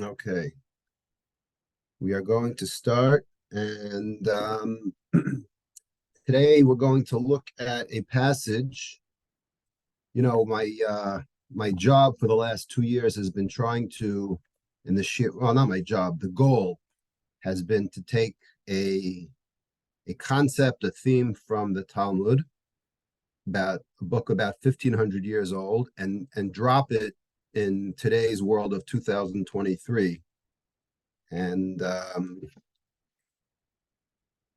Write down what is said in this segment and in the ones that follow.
Okay, we are going to start, and today we're going to look at a passage. My job for the last 2 years has been trying to, in the shit. Well, not my job. The goal has been to take a concept, a theme from the Talmud, about a book about 1,500 years old, and drop it in today's world of 2023. And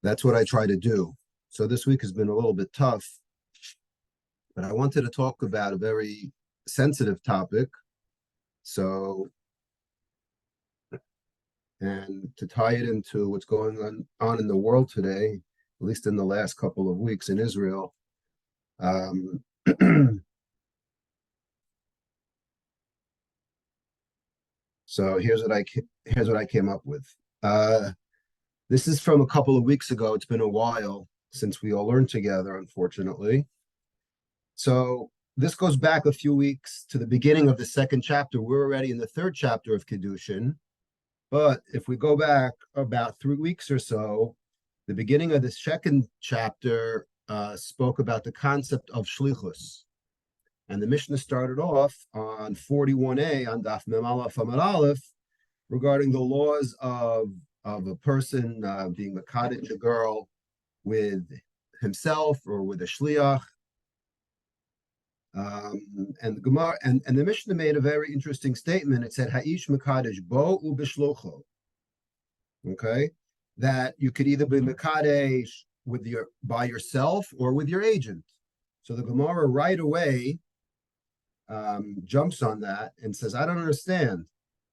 that's what I try to do. So this week has been a little bit tough, but I wanted to talk about a very sensitive topic. So, and to tie it into what's going on in the world today, at least in the last couple of weeks in Israel. So here's what I came up with. This is from a couple of weeks ago. It's been a while since we all learned together, unfortunately. So this goes back a few weeks to the beginning of the second chapter. We're already in the third chapter of Kiddushin. But if we go back about 3 weeks or so, the beginning of the second chapter spoke about the concept of shlichus. And the Mishnah started off on 41a on Daf Mem Aleph Amud Aleph regarding the laws of a person being mekadesh a girl with himself or with a shliach. And the Gemara and the Mishnah made a very interesting statement. It said, "Ha'ish mekadesh bo ubishlocho." Okay, that you could either be mekadesh by yourself or with your agent. So the Gemara right away jumps on that and says, "I don't understand.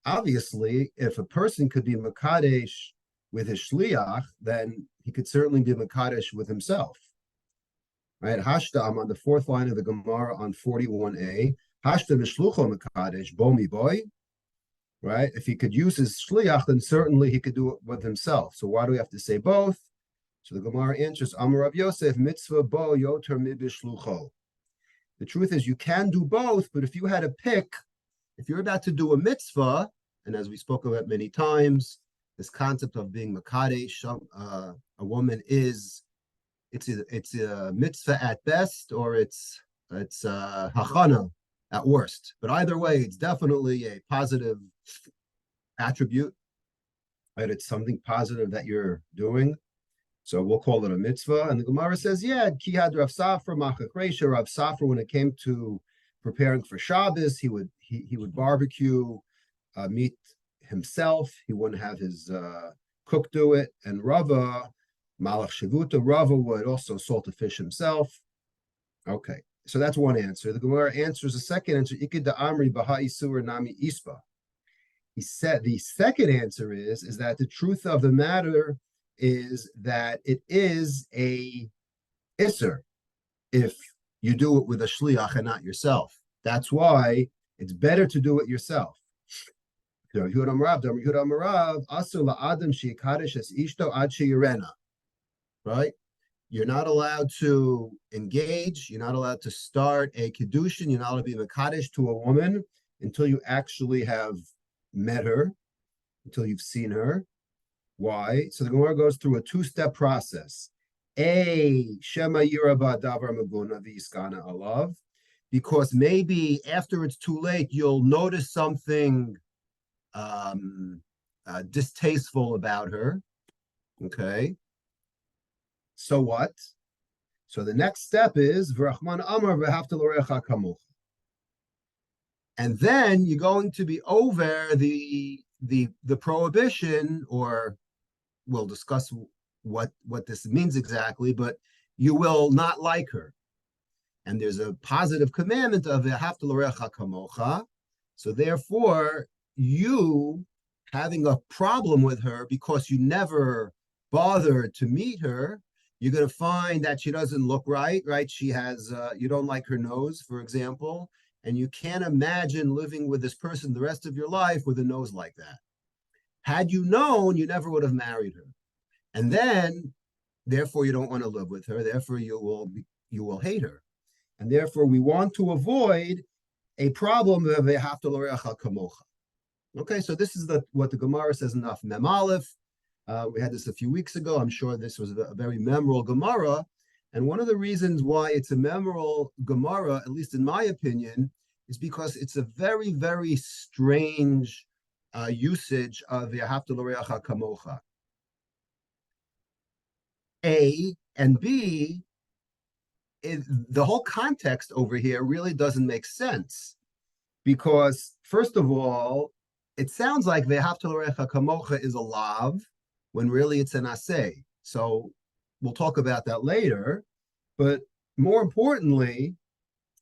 Obviously, if a person could be mekadesh with his shliach, then he could certainly be mekadesh with himself." Right? Hashta, I'm on the fourth line of the Gemara on 41a. Hashta mishlucho mekadesh bomi boy. Right? If he could use his shliach, then certainly he could do it with himself. So why do we have to say both? So the Gemara answers, Amar Rav Yosef, mitzvah bo yoter mibishlucho. The truth is you can do both, but if you had to pick, if you're about to do a mitzvah, and as we spoke about many times, this concept of being mekadesh, a woman is, it's a mitzvah at best, or it's hachana at worst. But either way, it's definitely a positive attribute, right? It's something positive that you're doing. So we'll call it a mitzvah. And the Gemara says, yeah, Kihad Rav Safra, Machach Reisha, Rav Safra, when it came to preparing for Shabbos, he would barbecue meat himself. He wouldn't have his cook do it. And Rava, Malach Shavuta, Rava would also salt the fish himself. Okay, so that's one answer. The Gemara answers the second answer, Ikid da Amri Baha Isur Nami Ispa. He said the second answer is that the truth of the matter is that it is a isser if you do it with a shliach and not yourself. That's why it's better to do it yourself. Right? You're not allowed to engage. You're not allowed to start a kiddushin. You're not allowed to be mekadesh to a woman until you actually have met her, until you've seen her. Why? So the Gemara goes through a two-step process. Shema Yiraba Davar Maguna V'iskana Alav, because maybe after it's too late, you'll notice something distasteful about her. Okay. So what? So the next step is V'rachman Amar V'hafta L'orecha Kamocha. And then you're going to be over the prohibition, or we'll discuss what this means exactly, but you will not like her. And there's a positive commandment of V'hafta L'orecha Kamocha. So therefore, you having a problem with her because you never bothered to meet her, you're going to find that she doesn't look right? She has, you don't like her nose, for example, and you can't imagine living with this person the rest of your life with a nose like that. Had you known, you never would have married her. And then, therefore, you don't want to live with her. Therefore, you will hate her. And therefore, we want to avoid a problem of a haftal orecha kamocha. Okay, so this is what the Gemara says in Daf Mem Aleph. We had this a few weeks ago. I'm sure this was a very memorable Gemara. And one of the reasons why it's a memorable Gemara, at least in my opinion, is because it's a very, very strange usage of V'ahavta l'reacha kamocha. A, and B, the whole context over here really doesn't make sense. Because, first of all, it sounds like V'ahavta l'reacha kamocha is a lav, when really it's an aseh. So we'll talk about that later. But more importantly,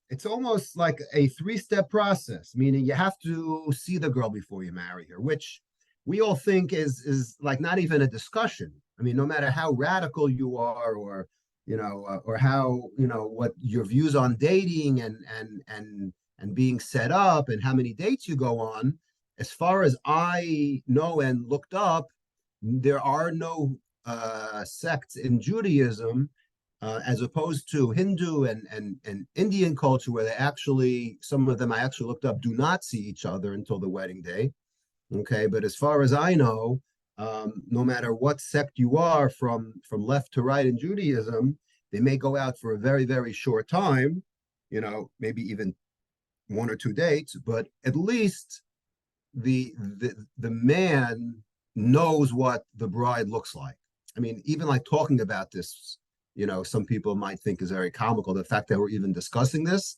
it's almost like a three-step process, meaning you have to see the girl before you marry her, which we all think is like not even a discussion. I mean, no matter how radical you are, or or how what your views on dating and being set up and how many dates you go on, as far as I know and looked up, there are no sects in Judaism, as opposed to Hindu and Indian culture, where they actually, some of them I actually looked up, do not see each other until the wedding day. Okay, but as far as I know, no matter what sect you are, from left to right in Judaism, they may go out for a very, very short time, maybe even 1 or 2 dates, but at least the man knows what the bride looks like. I mean, even like talking about this, some people might think is very comical, the fact that we're even discussing this.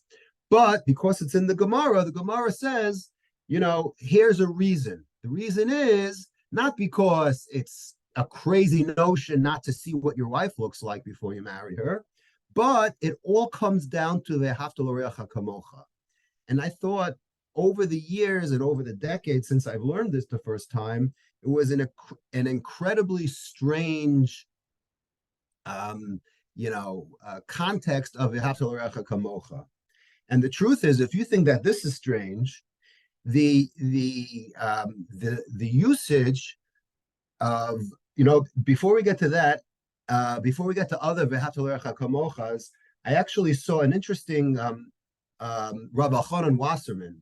But because it's in the Gemara says, here's a reason. The reason is not because it's a crazy notion not to see what your wife looks like before you marry her, but it all comes down to the V'ahavta l'reacha kamocha. And I thought over the years and over the decades since I've learned this the first time, it was an incredibly strange context of V'ahavta l'reacha kamocha. And the truth is, if you think that this is strange, the usage of, before we get to that, before we get to other V'ahavta l'reacha kamochas, I actually saw an interesting Rabbi Elchanan Wasserman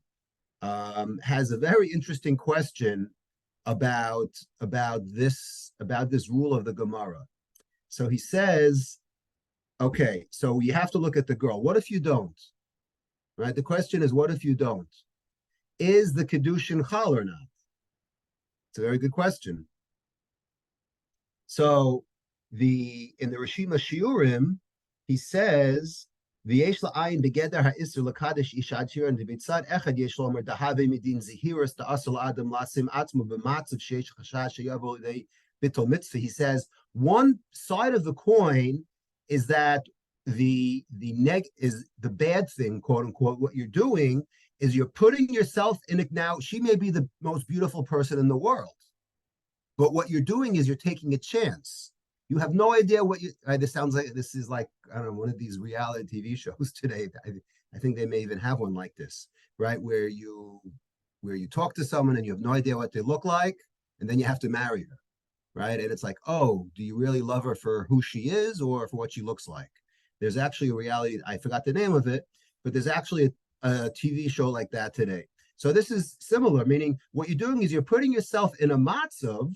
has a very interesting question about this rule of the Gemara. So he says, okay, so you have to look at the girl. What if you don't? Right? The question is, what if you don't? Is the Kedushin Chal or not? It's a very good question. So in the Rishima Shiurim, he says, V'yesh la'ayin begeder ha'isur l'kadesh isha adshira, and b'mitzad echad yesh lomer dahave midin zihiras ta'asur la'adam lasim atzmo b'matzav sheish chashash sheyavo l'dei bittul mitzvah. He says one side of the coin is that the bad thing, quote unquote. What you're doing is you're putting yourself in it. Now she may be the most beautiful person in the world, but what you're doing is you're taking a chance. You have no idea what you. This sounds like this is like, I don't know, one of these reality TV shows today. I think they may even have one like this, right? Where you talk to someone and you have no idea what they look like, and then you have to marry her, right? And it's like, oh, do you really love her for who she is or for what she looks like? There's actually a reality. I forgot the name of it, but there's actually a TV show like that today. So this is similar, meaning what you're doing is you're putting yourself in a matzav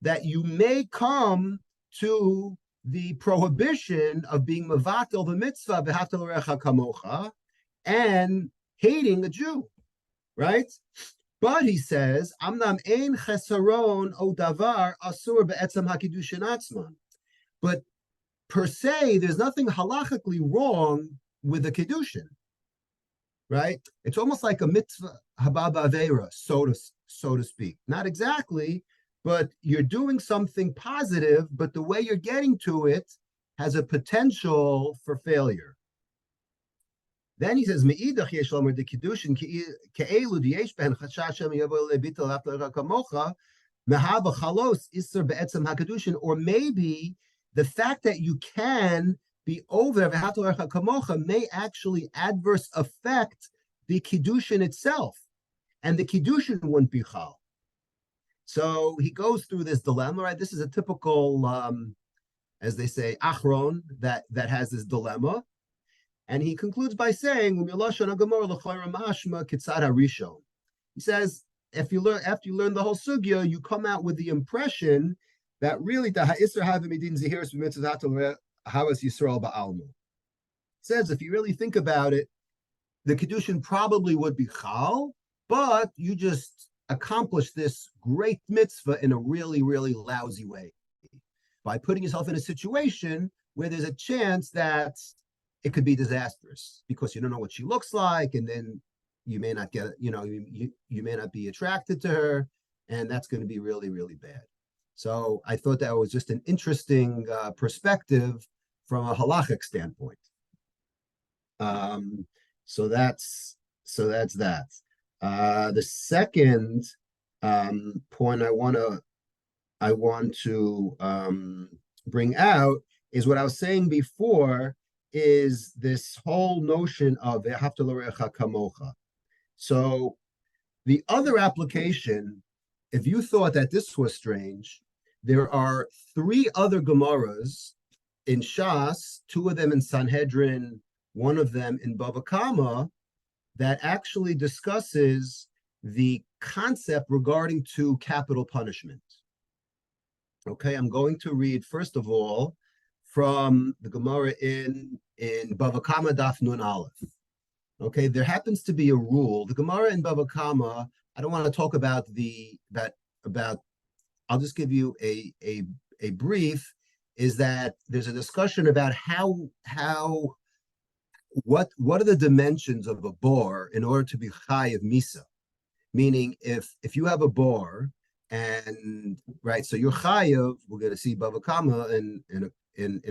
that you may come to the prohibition of being mevatel the mitzvah V'ahavta l'reacha kamocha and hating a Jew, right? But he says, Amnam ein chesaron o davar asur be'etzem hakidushin atzman. But per se, there's nothing halachically wrong with the kiddushin, right? It's almost like a mitzvah hababa avera, so to speak. Not exactly, but you're doing something positive, but the way you're getting to it has a potential for failure. Then he says, Me'idach yesh lomer de kiddushin ke'elu diyesh behen chashash shem yavo lebitel ha'after kamocha mehava chalos iser be'etzem ha'kedushin. Or maybe the fact that you can be over v'ha'after kamocha may actually adverse affect the kiddushin itself, and the kiddushin wouldn't be chal. So he goes through this dilemma, right? This is a typical, as they say, achron that has this dilemma. And he concludes by saying, he says, if you learn after you learn the whole sugya, you come out with the impression that really the ha'isr havimidin zehiris b'mitzvah havas Yisrael ba'almu. Says if you really think about it, the kedushin probably would be chal, but you just accomplish this great mitzvah in a really, really lousy way by putting yourself in a situation where there's a chance that it could be disastrous because you don't know what she looks like, and then you may not get, you may not be attracted to her, and that's going to be really, really bad. So I thought that was just an interesting perspective from a halachic standpoint. So that's that. The second point I want to bring out is what I was saying before, is this whole notion of ve'ahavta l'reacha kamocha. So the other application, if you thought that this was strange, there are 3 other Gemaras in Shas, 2 of them in Sanhedrin, 1 of them in Bava Kama, that actually discusses the concept regarding to capital punishment. Okay, I'm going to read first of all from the Gemara in Bava Kama Daf Nun Aleph. Okay, there happens to be a rule. The Gemara in Bava Kama, I don't want to talk about I'll just give you a brief, is that there's a discussion about what are the dimensions of a bar in order to be chayiv misa. Meaning, if you have a bar, and right, so you're chayiv, we're going to see Bava Kama in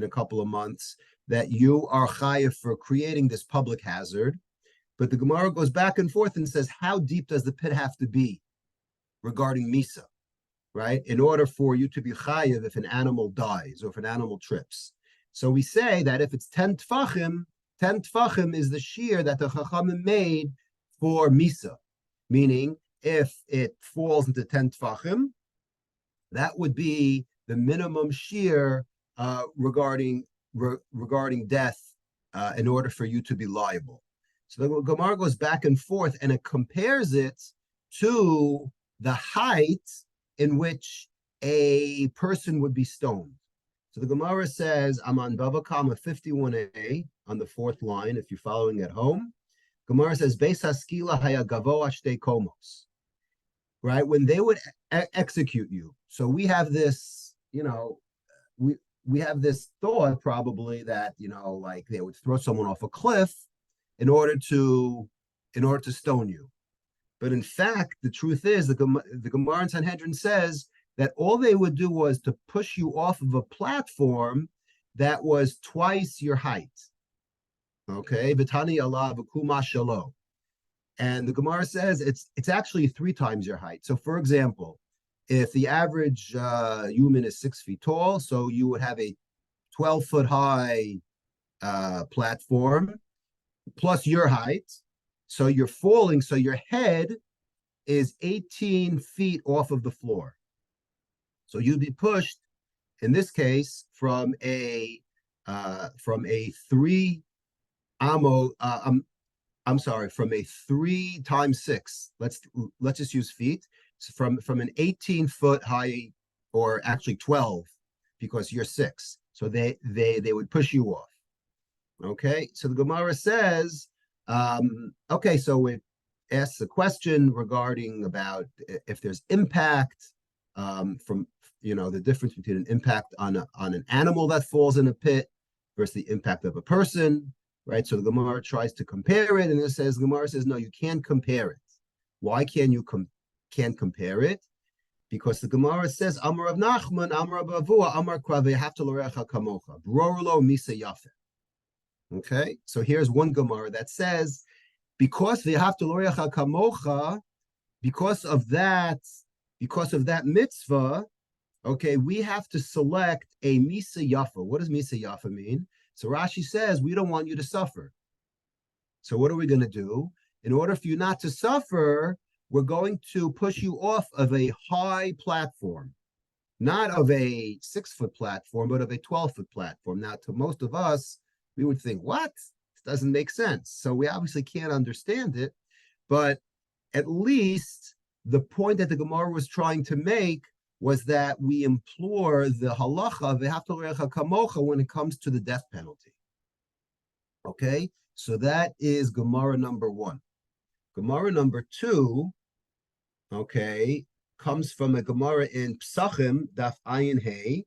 a couple of months, that you are chayiv for creating this public hazard. But the Gemara goes back and forth and says, how deep does the pit have to be regarding misa, right? In order for you to be chayiv if an animal dies or if an animal trips. So we say that if it's 10 tfachim is the shear that the Chachamim made for misa. Meaning, if it falls into 10 tfachim, that would be the minimum shear regarding death in order for you to be liable. So the Gemara goes back and forth, and it compares it to the height in which a person would be stoned. So the Gemara says, I'm on Bava Kama 51a on the 4th line, if you're following at home. Gemara says, Beis haskila haya gavoa shtei komos. Right? When they would execute you. So we have this, we have this thought probably that, like they would throw someone off a cliff in order to stone you. But in fact, the truth is the Gemara in Sanhedrin says that all they would do was to push you off of a platform that was twice your height. Okay, Vitani Allah v'kuma shalo. And the Gemara says it's actually 3 times your height. So for example, if the average human is 6 feet tall, so you would have a 12-foot high platform plus your height. So you're falling, so your head is 18 feet off of the floor. So you'd be pushed, in this case, from a 3 from a 3 times 6. Let's just use feet. So from an 18-foot high, or actually 12, because you're 6. So they would push you off. Okay, so the Gemara says, okay, so it asks a question regarding about if there's impact from the difference between an impact on an animal that falls in a pit versus the impact of a person, right? So the Gemara tries to compare it, and the Gemara says, no, you can't compare it. Why can't you compare it? Because the Gemara says, Amar Rav Nachman, Amar Rav Avua, Amar Kra ve'ahavta l'reacha kamocha, brorlo misa yafeh. Okay, so here's one Gemara that says, because ve'ahavta l'reacha kamocha, because of that mitzvah, okay, we have to select a misa yafa. What does misa yafa mean? So Rashi says, we don't want you to suffer. So what are we going to do? In order for you not to suffer, we're going to push you off of a high platform, not of a 6-foot platform, but of a 12-foot platform. Now, to most of us, we would think, what? This doesn't make sense. So we obviously can't understand it, but at least the point that the Gemara was trying to make was that we implore the halacha v'haftal l'reacha kamocha when it comes to the death penalty. Okay, so that is Gemara number 1. Gemara number 2, okay, comes from a Gemara in Psachim, Daf Ayin Hey.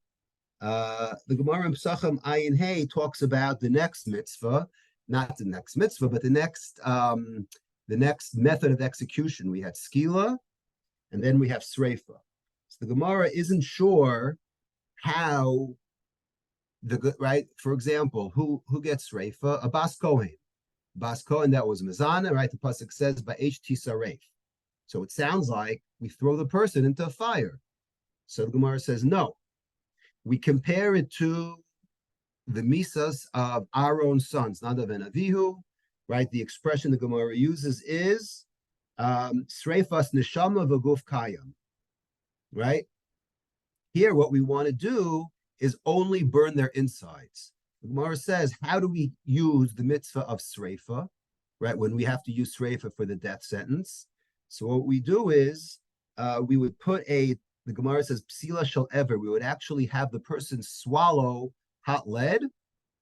The Gemara in Psachim Ayin Hey talks about the next mitzvah, not the next mitzvah, but the next method of execution. We had skila, and then we have sreifa. So the Gemara isn't sure how right. For example, who gets sreifa? A bas kohen. Bas kohen, that was mezana, right? The pasuk says ba'esh tisaref. So it sounds like we throw the person into a fire. So the Gemara says no. We compare it to the misas of Aaron's sons, Nadav and Avihu, right? The expression the Gemara uses is sreifas neshama v'guf kayam, right? Here, what we want to do is only burn their insides. The Gemara says, how do we use the mitzvah of sreifa, right? When we have to use sreifa for the death sentence. So what we do is we would put the Gemara says, psila shel ever. We would actually have the person swallow hot lead,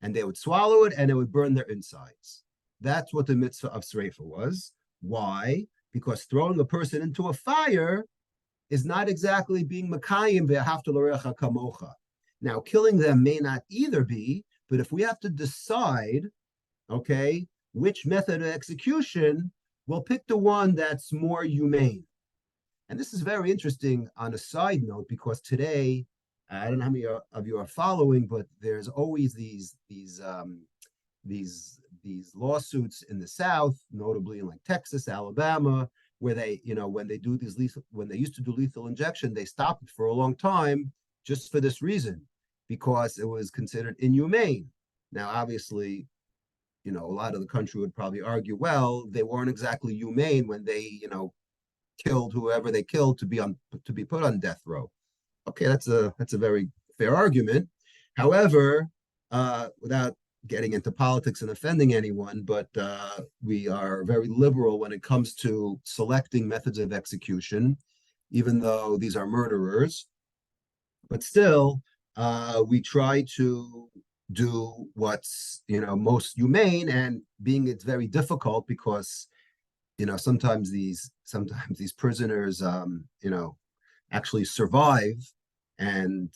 and they would swallow it, and it would burn their insides. That's what the mitzvah of sreifa was. Why? Because throwing a person into a fire is not exactly being makayim ve'haftal l'reacha kamocha. Now, killing them may not either be, but if we have to decide, okay, which method of execution, we'll pick the one that's more humane. And this is very interesting on a side note, because today, I don't know how many of you are following, but there's always these lawsuits in the South, notably in like Texas, Alabama, where they, when they used to do lethal injection, they stopped it for a long time just for this reason, because it was considered inhumane. Now, obviously, a lot of the country would probably argue, well, they weren't exactly humane when they, killed whoever they killed to be put on death row. Okay, that's a very fair argument. However, without getting into politics and offending anyone, but we are very liberal when it comes to selecting methods of execution, even though these are murderers. But still, we try to do what's most humane, and it's very difficult because sometimes these prisoners actually survive, and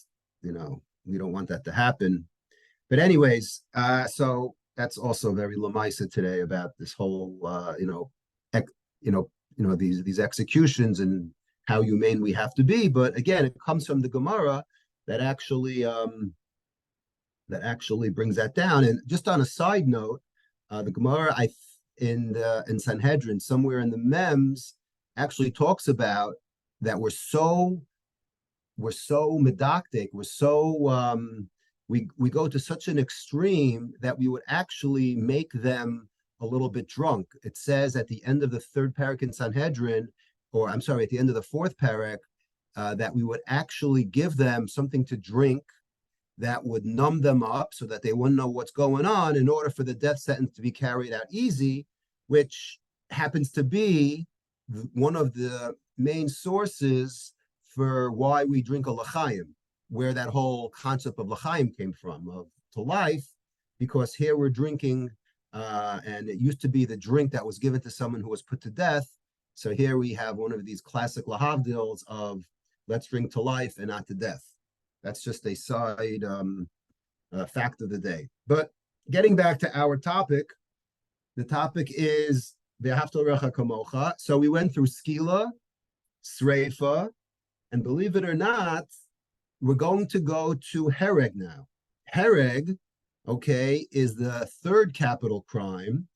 we don't want that to happen. But anyways, so that's also very lamaisa today about this whole these executions and how humane we have to be. But again, it comes from the Gemara that actually brings that down. And just on a side note, the Gemara in Sanhedrin, somewhere in the Mems, actually talks about that we're so medactic, we go to such an extreme that we would actually make them a little bit drunk. It says at the end of the 3rd parak in Sanhedrin, or I'm sorry, at the end of the 4th parak, that we would actually give them something to drink that would numb them up so that they wouldn't know what's going on, in order for the death sentence to be carried out easy, which happens to be one of the main sources for why we drink a l'chaim, where that whole concept of l'chaim came from, of to life, because here we're drinking, and it used to be the drink that was given to someone who was put to death. So here we have one of these classic lahavdils of let's drink to life and not to death. That's just a side fact of the day. But getting back to our topic, the topic is v'haftal l'reacha kamocha. So we went through skila, sreifa, and believe it or not, we're going to go to hereg now. Hereg, okay, is the 3rd capital crime.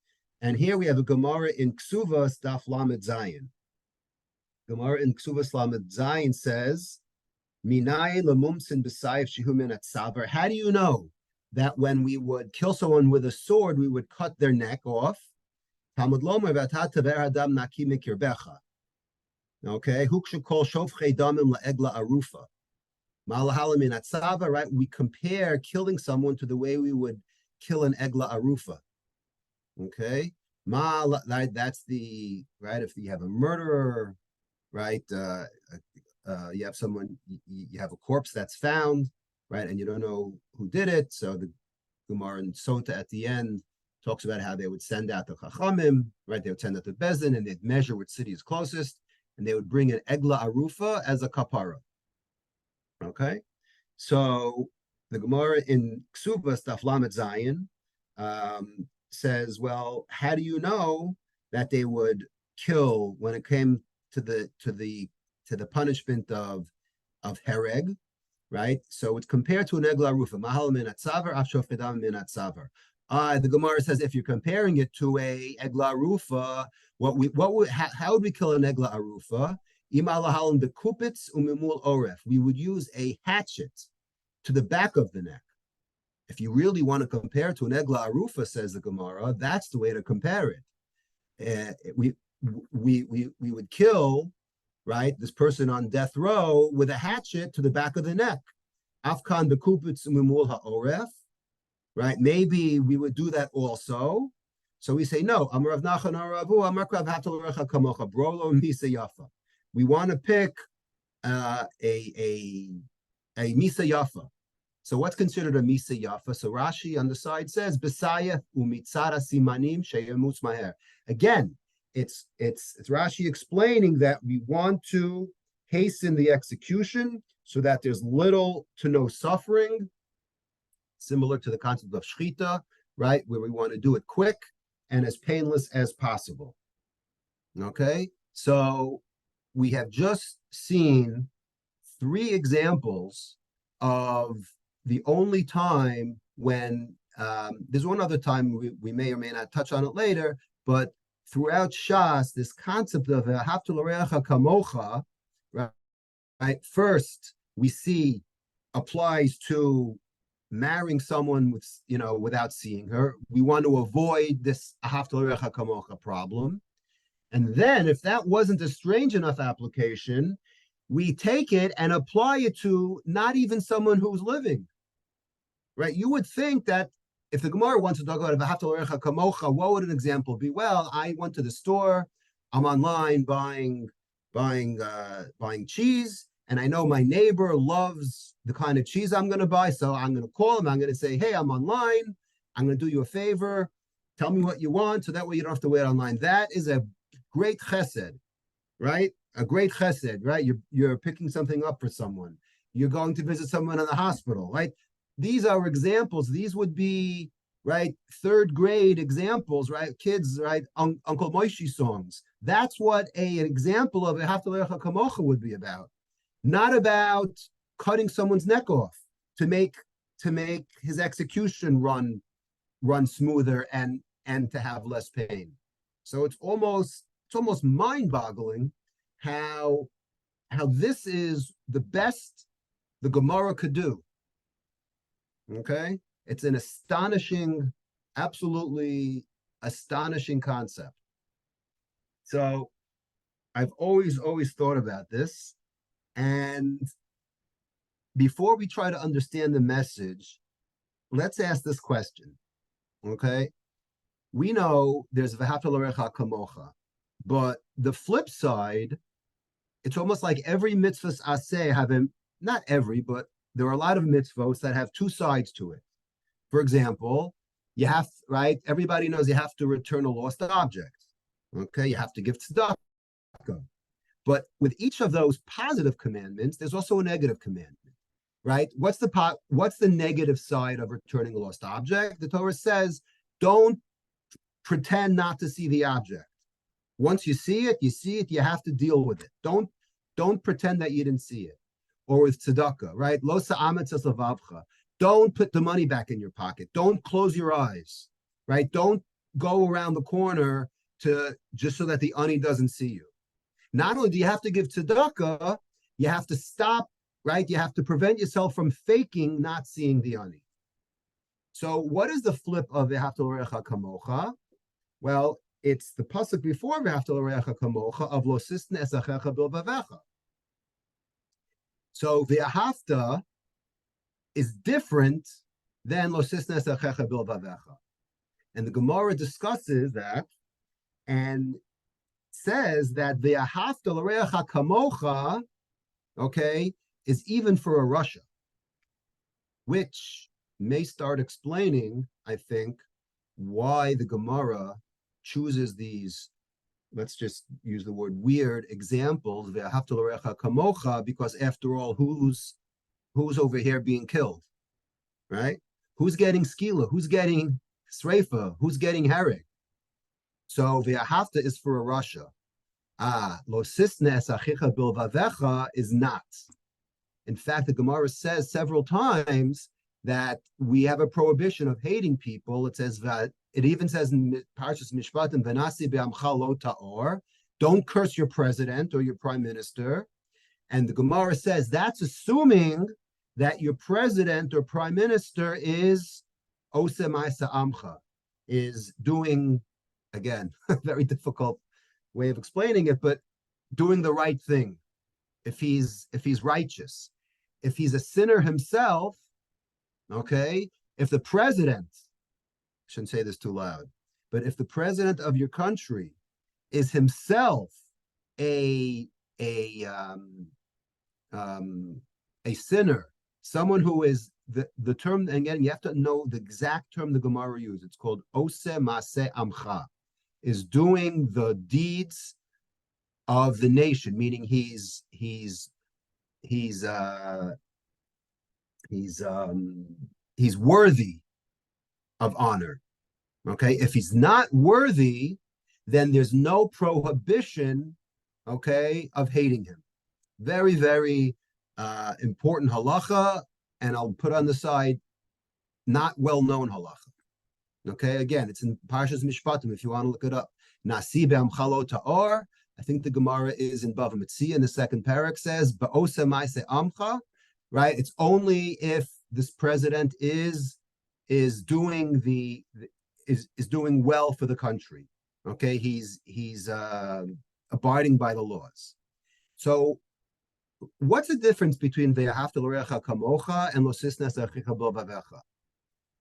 And here we have a Gemara in Ksuvas Daf Lamed Zayin. Gemara in Ksuvas Lamed Zayin says, Minayin lemumsin b'sayif shehu min atzavar. How do you know that when we would kill someone with a sword, we would cut their neck off? Talmud lomer v'ata taver hadam naki mikirbecha. Okay, hukshu kol shofchei damim la'egla arufa. Malahala min atzava, right? We compare killing someone to the way we would kill an egla arufa. Okay, that's the right. If you have a murderer, right? You have someone, you have a corpse that's found, right? And you don't know who did it. So the Gemara and Sota at the end talks about how they would send out the Chachamim, right? They would send out the Bezin and they'd measure which city is closest, and they would bring an Egla Arufa as a kapara. Okay, so the Gemara in Ksubas Daf Lamed Zayin says, well, how do you know that they would kill when it came to the punishment of hereg, right? So it's compared to an egla rufa, mahal min atzavar, afshofedam min atzavar. The Gemara says if you're comparing it to a egla rufa, how would we kill an egla arufa? Imalahalim bekupitz umimul oref. We would use a hatchet to the back of the neck. If you really want to compare to an egla arufa, says the Gemara, that's the way to compare it. We would kill, right, this person on death row with a hatchet to the back of the neck. Afkan bekupitz umimul ha'oref, right? Maybe we would do that also. So we say no. Amar Rav Nachman Aravu Amar Krav Hatal Recha Kamocha Brolo Misa Yafa. We want to pick a Misa Yafa. So what's considered a Misa Yafa? So Rashi on the side says Besayah umitzara simanim sheyemus maher. Again, it's Rashi explaining that we want to hasten the execution so that there's little to no suffering, similar to the concept of shchita, right? Where we want to do it quick and as painless as possible. Okay, so we have just seen 3 examples of the only time when there's one other time we may or may not touch on it later, but throughout Shas, this concept of Ahavta l'reacha kamocha, right? First, we see applies to marrying someone with, without seeing her. We want to avoid this Ahavta l'reacha kamocha problem. And then, if that wasn't a strange enough application, we take it and apply it to not even someone who's living, right? You would think that if the Gemara wants to talk about Ahavta l'reacha kamocha, what would an example be? Well, I went to the store, I'm online buying cheese, and I know my neighbor loves the kind of cheese I'm going to buy, so I'm going to call him. I'm going to say, hey, I'm online. I'm going to do you a favor. Tell me what you want, so that way you don't have to wait online. That is a great chesed, right? A great chesed, right? You're picking something up for someone. You're going to visit someone in the hospital, right? These are examples. These would be, right, 3rd grade examples, right? Kids, right? Uncle Moishi songs. That's what an example of a Ahavta l'reacha kamocha would be about. Not about cutting someone's neck off to make his execution run smoother and to have less pain. So it's almost mind-boggling how this is the best the Gemara could do. Okay, it's an absolutely astonishing concept. So I've always thought about this, and before we try to understand the message, let's ask this question. Okay, we know there's V'ahavta l'reacha kamocha, but the flip side, it's almost like every mitzvahs aseh have not every, but there are a lot of mitzvahs that have 2 sides to it. For example, you have, right? Everybody knows you have to return a lost object. Okay, you have to give tzedakah. But with each of those positive commandments, there's also a negative commandment, right? What's the negative side of returning a lost object? The Torah says, don't pretend not to see the object. Once you see it, you have to deal with it. Don't pretend that you didn't see it. Or with tzedakah, right? Lo sa'amet tzavavcha. Don't put the money back in your pocket. Don't close your eyes, right? Don't go around the corner just so that the ani doesn't see you. Not only do you have to give tzedakah, you have to stop, right? You have to prevent yourself from faking not seeing the ani. So what is the flip of V'ahavta l'reacha kamocha? Well, it's the pasuk before V'ahavta l'reacha kamocha of lo sisna es achecha bilvavecha. So V'ahavta is different than lo sisna es achecha bilvavecha. And the Gemara discusses that and says that the ahavta l'reacha kamocha, okay, is even for a Russia, which may start explaining, I think, why the Gemara chooses these, let's just use the word weird examples, ve'ahavta l'reacha kamocha, because after all, who's over here being killed, right? Who's getting skila? Who's getting sreifa? Who's getting hereg? So ve'ahavta is for a Russia. Lo sisne es achicha bilvavecha is not. In fact, the Gemara says several times that we have a prohibition of hating people. It says that it even says in Parshas Mishpatim, "V'nasi be'amcha lo ta'or," don't curse your president or your prime minister. And the Gemara says that's assuming that your president or prime minister is ose ma'asa amcha, is doing, again, a very difficult way of explaining it, but doing the right thing. If he's righteous, if he's a sinner himself, okay, if the president, I shouldn't say this too loud, but if the president of your country is himself a sinner, someone who is the term, and again, you have to know the exact term the Gemara uses. It's called ose maseh amcha, is doing the deeds of the nation, meaning he's worthy of honor. Okay, if he's not worthy, then there's no prohibition, okay, of hating him. Very, very important halacha, and I'll put on the side, not well-known halacha. Okay, again, it's in Parshas Mishpatim if you want to look it up. Nasi be'amcha lo ta'or. I think the Gemara is in Bava Metzia in the second parak says, "Ba'ose ma'ase amcha," right? It's only if this president is doing doing well for the country. Okay, he's abiding by the laws. So, what's the difference between ve'ahavta l'reacha kamocha and lo sisnes achicha b'avavecha?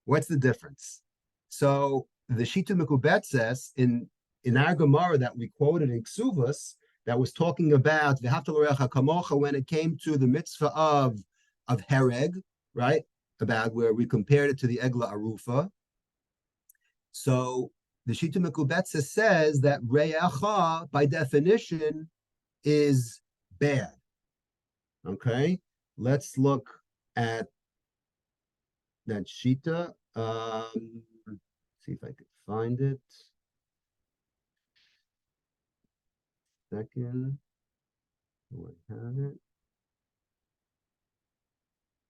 What's the difference? So the Shita Mekubetzes in our Gemara that we quoted in Ksuvas, that was talking about ve'ahavta l'reacha kamocha when it came to the mitzvah of hereg, right? About where we compared it to the egla arufa. So the Shita Mekubetzes says that re'acha by definition is bad. Okay, let's look at that Shita. See if I could find it. Second. Do I have it?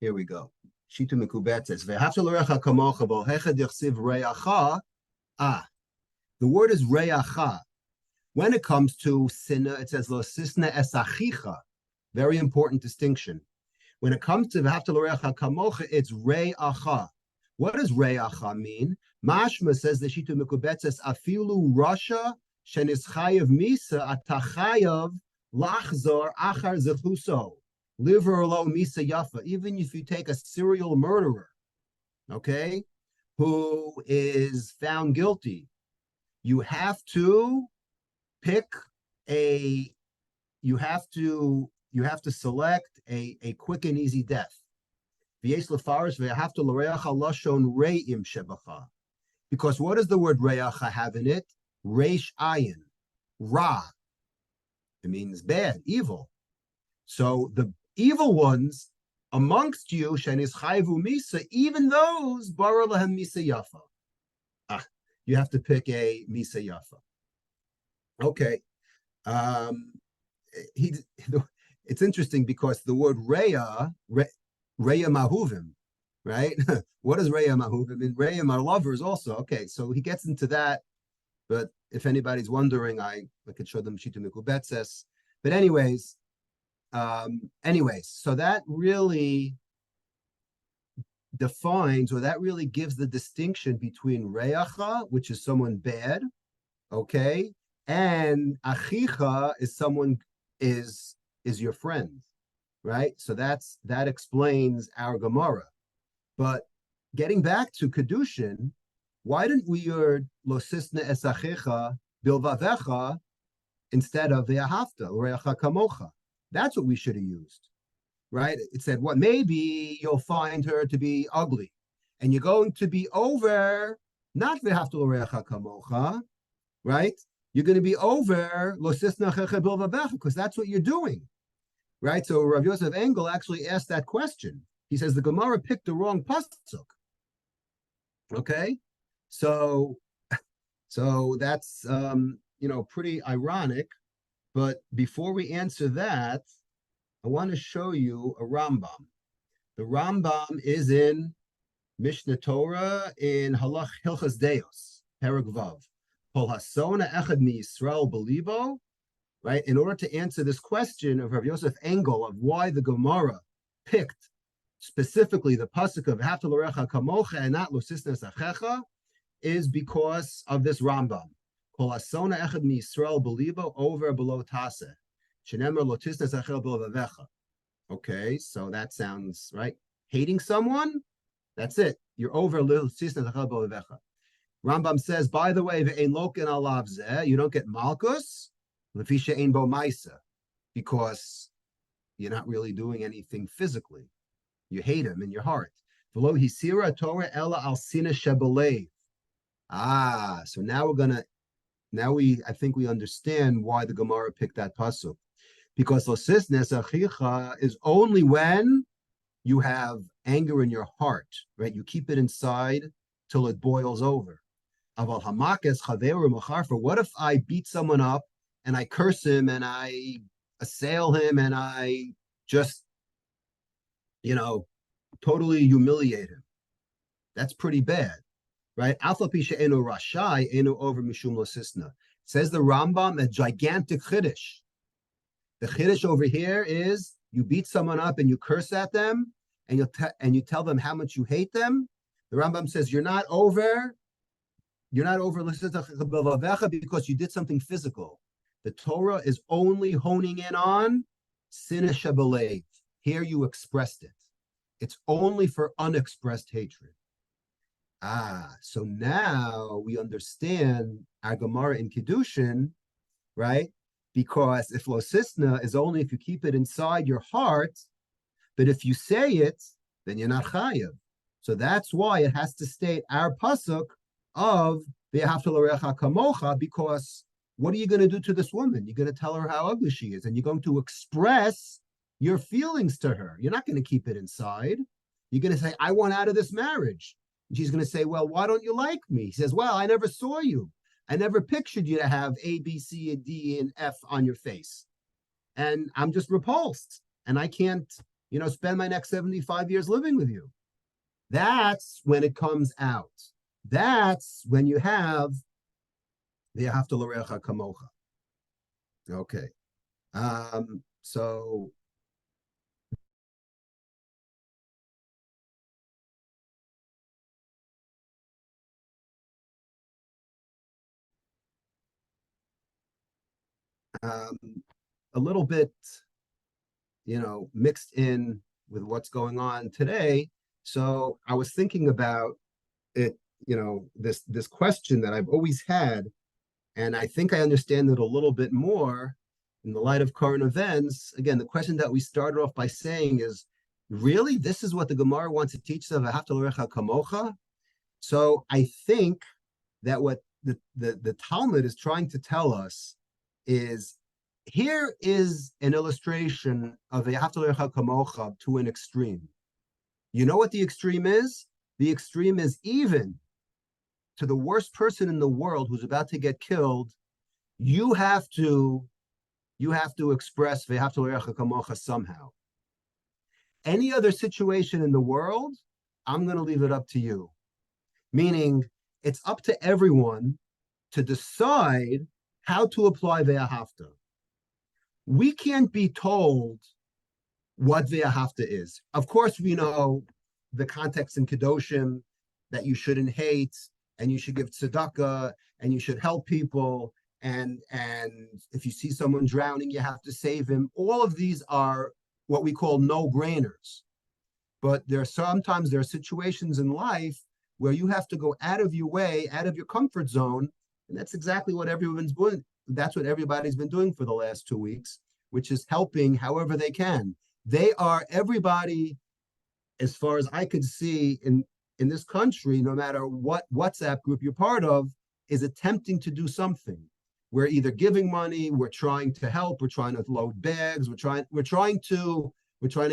Here we go. Shita Mekubetzes. Ve'ahavta l'reacha kamocha v'ohecha dichsiv re'acha. The word is re'acha. When it comes to sinna, it says lo sisna es achicha. Very important distinction. When it comes to ve'ahavta l'reacha kamocha, it's re'acha. What does re'acha mean? Mashma says the Shita Mekubetzes afilu Russia shenis chayav misa atachayav lachzor achar zechuso liver lo misa yafa. Even if you take a serial murderer, okay, who is found guilty, you have to pick you have to select a quick and easy death. Because what does the word re'acha have in it? Reish ayin, ra. It means bad, evil. So the evil ones amongst you, shenis chayvu misa, even those bara lahem misa yafa. You have to pick a misa yafa. Okay. It's interesting because the word reya mahuvim, right? What is reya mahuvim? And reya are lovers also. Okay, so he gets into that. But if anybody's wondering, I could show them Shita Mekubetzes. But anyways, so that really defines, or that really gives the distinction between reacha, which is someone bad, okay, and achicha is someone is your friend, right? So that explains our Gemara. But getting back to Kedushin, why didn't we lo sisna es achicha bilvavecha instead of ve'ahavta l'oreacha kamocha. That's what we should have used, right? It said, what, maybe you'll find her to be ugly, and you're going to be over not ve'ahavta l'oreacha kamocha, right? You're going to be over lo sisna checha bilvavecha, because that's what you're doing, right? So Rav Yosef Engel actually asked that question. He says the Gemara picked the wrong pasuk. Okay, so that's pretty ironic. But before we answer that, I want to show you a Rambam. The Rambam is in Mishnah Torah in Halach Hilchas Deos, Perek Vav. Pol hasona echad mi Yisrael belibo. Right. In order to answer this question of Rav Yosef Engel of why the Gemara picked specifically the pasuk of V'ahavta l'orecha kamocha and not lo sisnes achecha, is because of this Rambam. Kol asona echad mi Yisrael belibo over below tase. Shenemer lo tisnes achecha b'levavecha. Okay, so that sounds right. Hating someone, that's it. You're over lo tisnes achecha b'levavecha. Rambam says, by the way, ve'ein loken alav zeh, you don't get malchus lefi she'ein bo ma'isa, because you're not really doing anything physically. You hate him in your heart. So now I think we understand why the Gemara picked that pasuk. Because losisnes achicha is only when you have anger in your heart, right? You keep it inside till it boils over. Aval hamakes chaveru macharfer. What if I beat someone up and I curse him and I assail him and I just, totally humiliate him? That's pretty bad, right? Alpha pisha eno rashai eno over mishum losisna. Says the Rambam, a gigantic chiddush. The chiddush over here is you beat someone up and you curse at them and you tell them how much you hate them. The Rambam says you're not over because you did something physical. The Torah is only honing in on sinah shebelev. Here you expressed it. It's only for unexpressed hatred. So now we understand our Gemara in Kiddushin, right? Because if losisna is only if you keep it inside your heart, but if you say it, then you're not chayav. So that's why it has to state our pasuk of v'ahavta l'orecha kamocha, because what are you going to do to this woman? You're going to tell her how ugly she is, and you're going to express your feelings to her. You're not going to keep it inside. You're going to say, I want out of this marriage. And she's going to say, well, why don't you like me? He says, well, I never saw you. I never pictured you to have A, B, C, and D, and F on your face. And I'm just repulsed. And I can't, spend my next 75 years living with you. That's when it comes out. That's when you have the V'ahavta l'orecha kamocha. Okay. So a little bit, mixed in with what's going on today. So I was thinking about it, this question that I've always had, and I think I understand it a little bit more in the light of current events. Again, the question that we started off by saying is, really, this is what the Gemara wants to teach us, v'ahavta l'orecha kamocha? So I think that what the Talmud is trying to tell us is, here is an illustration of v'ahavta l'orecha kamocha to an extreme. You know what the extreme is? The extreme is even to the worst person in the world who's about to get killed, you have to express v'ahavta l'orecha kamocha somehow. Any other situation in the world, I'm going to leave it up to you. Meaning, it's up to everyone to decide how to apply ve'ahavta. We can't be told what ve'ahavta is. Of course, we know the context in Kedoshim, that you shouldn't hate, and you should give tzedakah, and you should help people, and if you see someone drowning, you have to save him. All of these are what we call no-brainers. But there are situations in life where you have to go out of your way, out of your comfort zone, and that's exactly what everyone's that's what everybody's been doing for the last 2 weeks, which is helping however they can. They are everybody, as far as I could see in this country, no matter what WhatsApp group you're part of, is attempting to do something. We're either giving money, we're trying to help, we're trying to load bags, we're trying to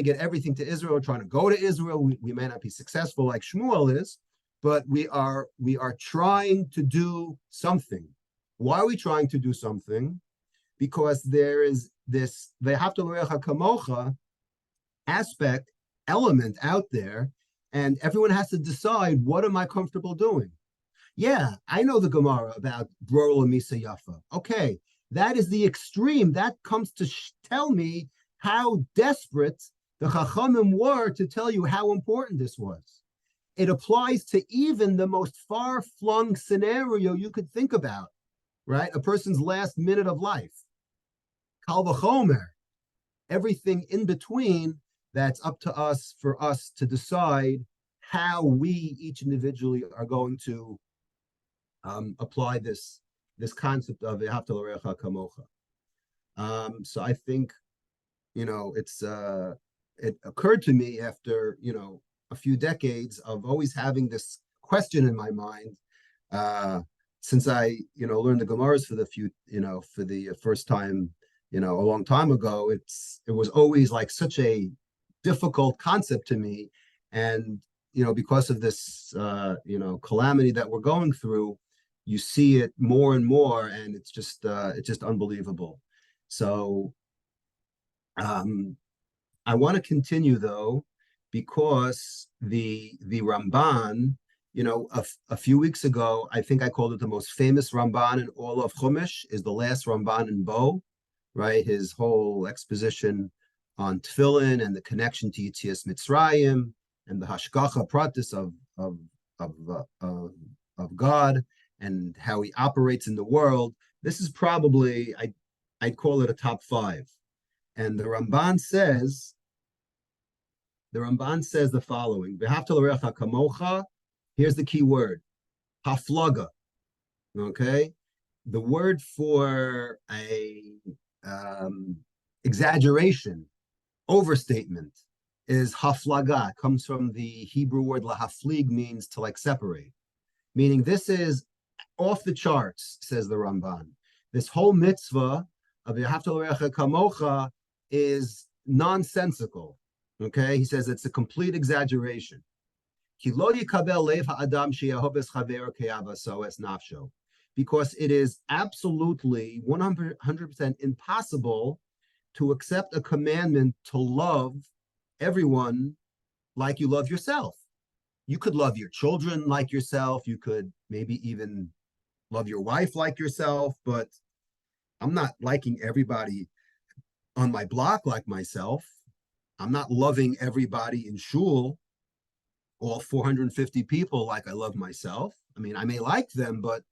get everything to Israel, we're trying to go to Israel. We may not be successful like Shmuel is, but we are trying to do something. Why are we trying to do something? Because there is this Ve'ahavta l'reacha kamocha element out there, and everyone has to decide, what am I comfortable doing? Yeah, I know the Gemara about Bror Misa Yafa. Okay, that is the extreme. That comes to tell me how desperate the Chachamim were to tell you how important this was. It applies to even the most far-flung scenario you could think about, right? A person's last minute of life. Kal v'chomer, everything in between, that's up to us, for us to decide how we each individually are going to apply this concept of Ve'ahavta l'reacha kamocha. So I think, it occurred to me after, a few decades of always having this question in my mind, since I, learned the Gemaras for the first time, a long time ago. It was always like such a difficult concept to me. And, because of this, calamity that we're going through, you see it more and more, and it's just unbelievable. So I want to continue though, because the Ramban, a few weeks ago, I think I called it the most famous Ramban in all of Chumash, is the last Ramban in Bo, right? His whole exposition on Tefillin and the connection to Yetzias Mitzrayim and the Hashgacha Pratis of God, and how he operates in the world. This is probably, I'd call it a top 5. And the Ramban says the following: Ve'ahavta l'reacha kamocha. Here's the key word: haflaga. Okay, the word for a exaggeration, overstatement, is haflaga. It comes from the Hebrew word lahaflig, means to separate. Meaning this is off the charts, says the Ramban. This whole mitzvah of Ve'ahavta l'reacha kamocha is nonsensical. Okay, he says it's a complete exaggeration. Because it is absolutely 100% impossible to accept a commandment to love everyone like you love yourself. You could love your children like yourself. You could maybe even love your wife like yourself, but I'm not liking everybody on my block like myself. I'm not loving everybody in shul, all 450 people, like I love myself. I mean, I may like them, but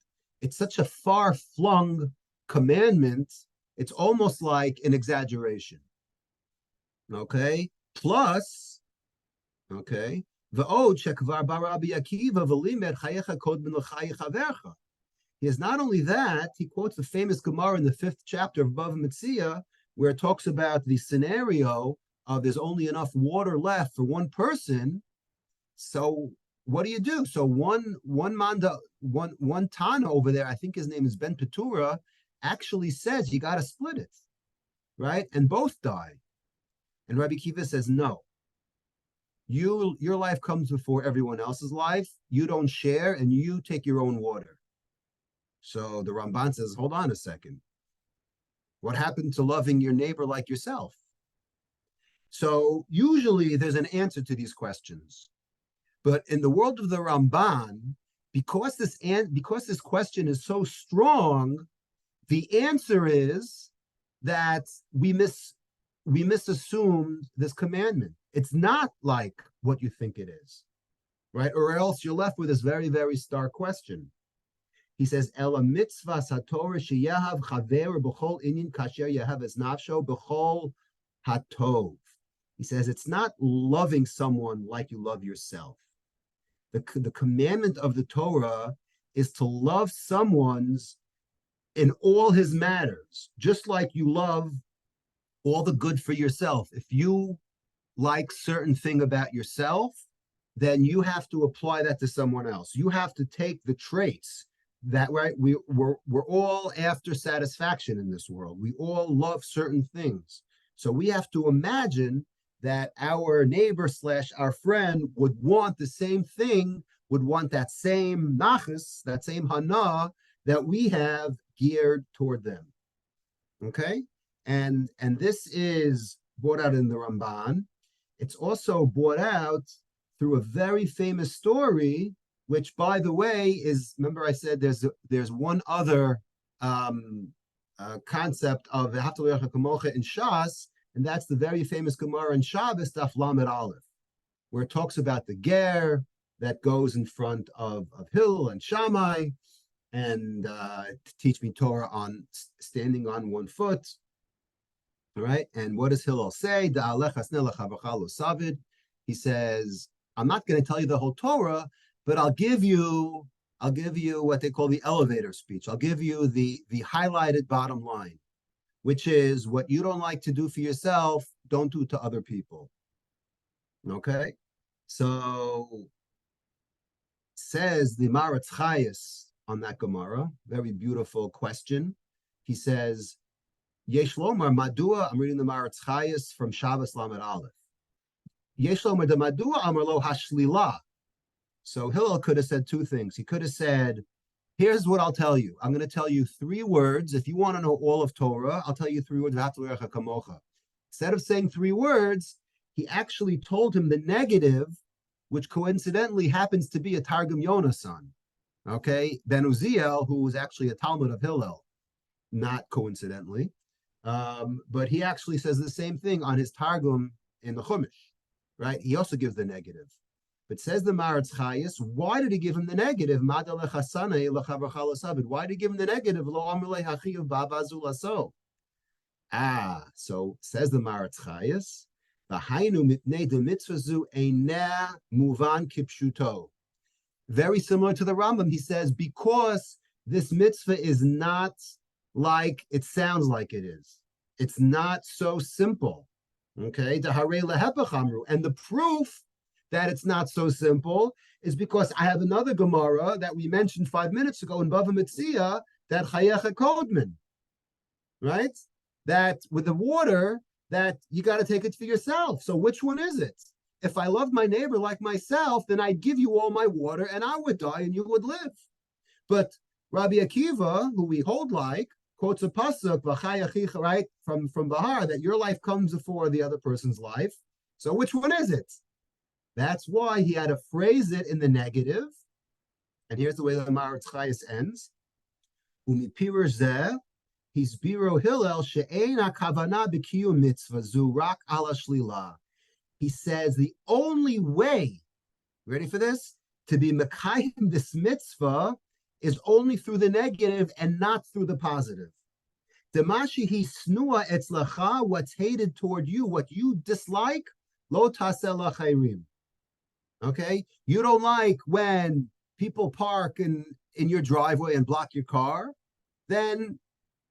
it's such a far-flung commandment. It's almost like an exaggeration. Okay? Plus, okay, he is not only that, he quotes the famous Gemara in the 5th chapter of Bava Metzia, where it talks about the scenario of there's only enough water left for one person. So what do? So one Tana over there, I think his name is Ben Petura, actually says you got to split it, right? And both die. And Rabbi Kiva says, no. Your life comes before everyone else's life. You don't share, and you take your own water. So the Ramban says, hold on a second. What happened to loving your neighbor like yourself? So usually there's an answer to these questions. But in the world of the Ramban, because this question is so strong, the answer is that we misassumed this commandment. It's not like what you think it is, right? Or else you're left with this very, very stark question. He says, "Ela mitzvah satorah sheyahav chaver b'chol inyan kasher yahav es nafsho b'chol hatov." He says it's not loving someone like you love yourself. The commandment of the Torah is to love someone's in all his matters, just like you love all the good for yourself. If you like certain thing about yourself, then you have to apply that to someone else. You have to take the traits that, right, we're all after satisfaction in this world. We all love certain things. So we have to imagine that our neighbor slash our friend would want the same thing, would want that same nachas, that same hana that we have geared toward them. Okay? And this is brought out in the Ramban. It's also brought out through a very famous story, which, by the way, is, remember I said there's one other concept of Haftarach Kamocha in Shas, and that's the very famous Gemara in Shabbos, Daf Lamed Aleph, where it talks about the ger that goes in front of Hillel and Shammai, and teach me Torah on standing on one foot. All right, and what does Hillel say? He says, I'm not going to tell you the whole Torah, but I'll give you what they call the elevator speech. I'll give you the highlighted bottom line, which is what you don't like to do for yourself, don't do to other people. Okay, so says the Maratz Chayes on that Gemara, very beautiful question. He says, Yesh Lomar Madua, I'm reading the Maratz Chayes from Shabbos Lamed Aleph. Yesh Lomar de Madua Amar Lo Hashlila. So Hillel could have said two things. He could have said, here's what I'll tell you. I'm going to tell you 3 words. If you want to know all of Torah, I'll tell you 3 words. Instead of saying 3 words, he actually told him the negative, which coincidentally happens to be a Targum Yonah son. Okay, Ben Uziel, who was actually a Talmud of Hillel, not coincidentally. But he actually says the same thing on his Targum in the Chumash, right? He also gives the negative. But says the Maratz Chayes, why did he give him the negative? Why did he give him the negative? So says the Maratz Chayes, very similar to the Rambam. He says, because this mitzvah is not like it sounds like it is. It's not so simple. Okay? And the proof that it's not so simple is because I have another Gemara that we mentioned 5 minutes ago in Bava Metzia, that Chayecha Kodman, right? That with the water, that you got to take it for yourself. So which one is it? If I loved my neighbor like myself, then I'd give you all my water and I would die and you would live. But Rabbi Akiva, who we hold like, quotes a pasuk, right, from Bahar, that your life comes before the other person's life. So which one is it? That's why he had to phrase it in the negative. And here's the way the Maratz Chayes ends. Umipir zeh, he's biro Hillel she'ein hakavana b'kiyum mitzvah zu rak ala shlila. He says the only way, ready for this, to be mekayim this mitzvah is only through the negative and not through the positive. Demashi hi snua etzlacha, what's hated toward you, what you dislike, lo taseh lachayrim. Okay, you don't like when people park in your driveway and block your car, then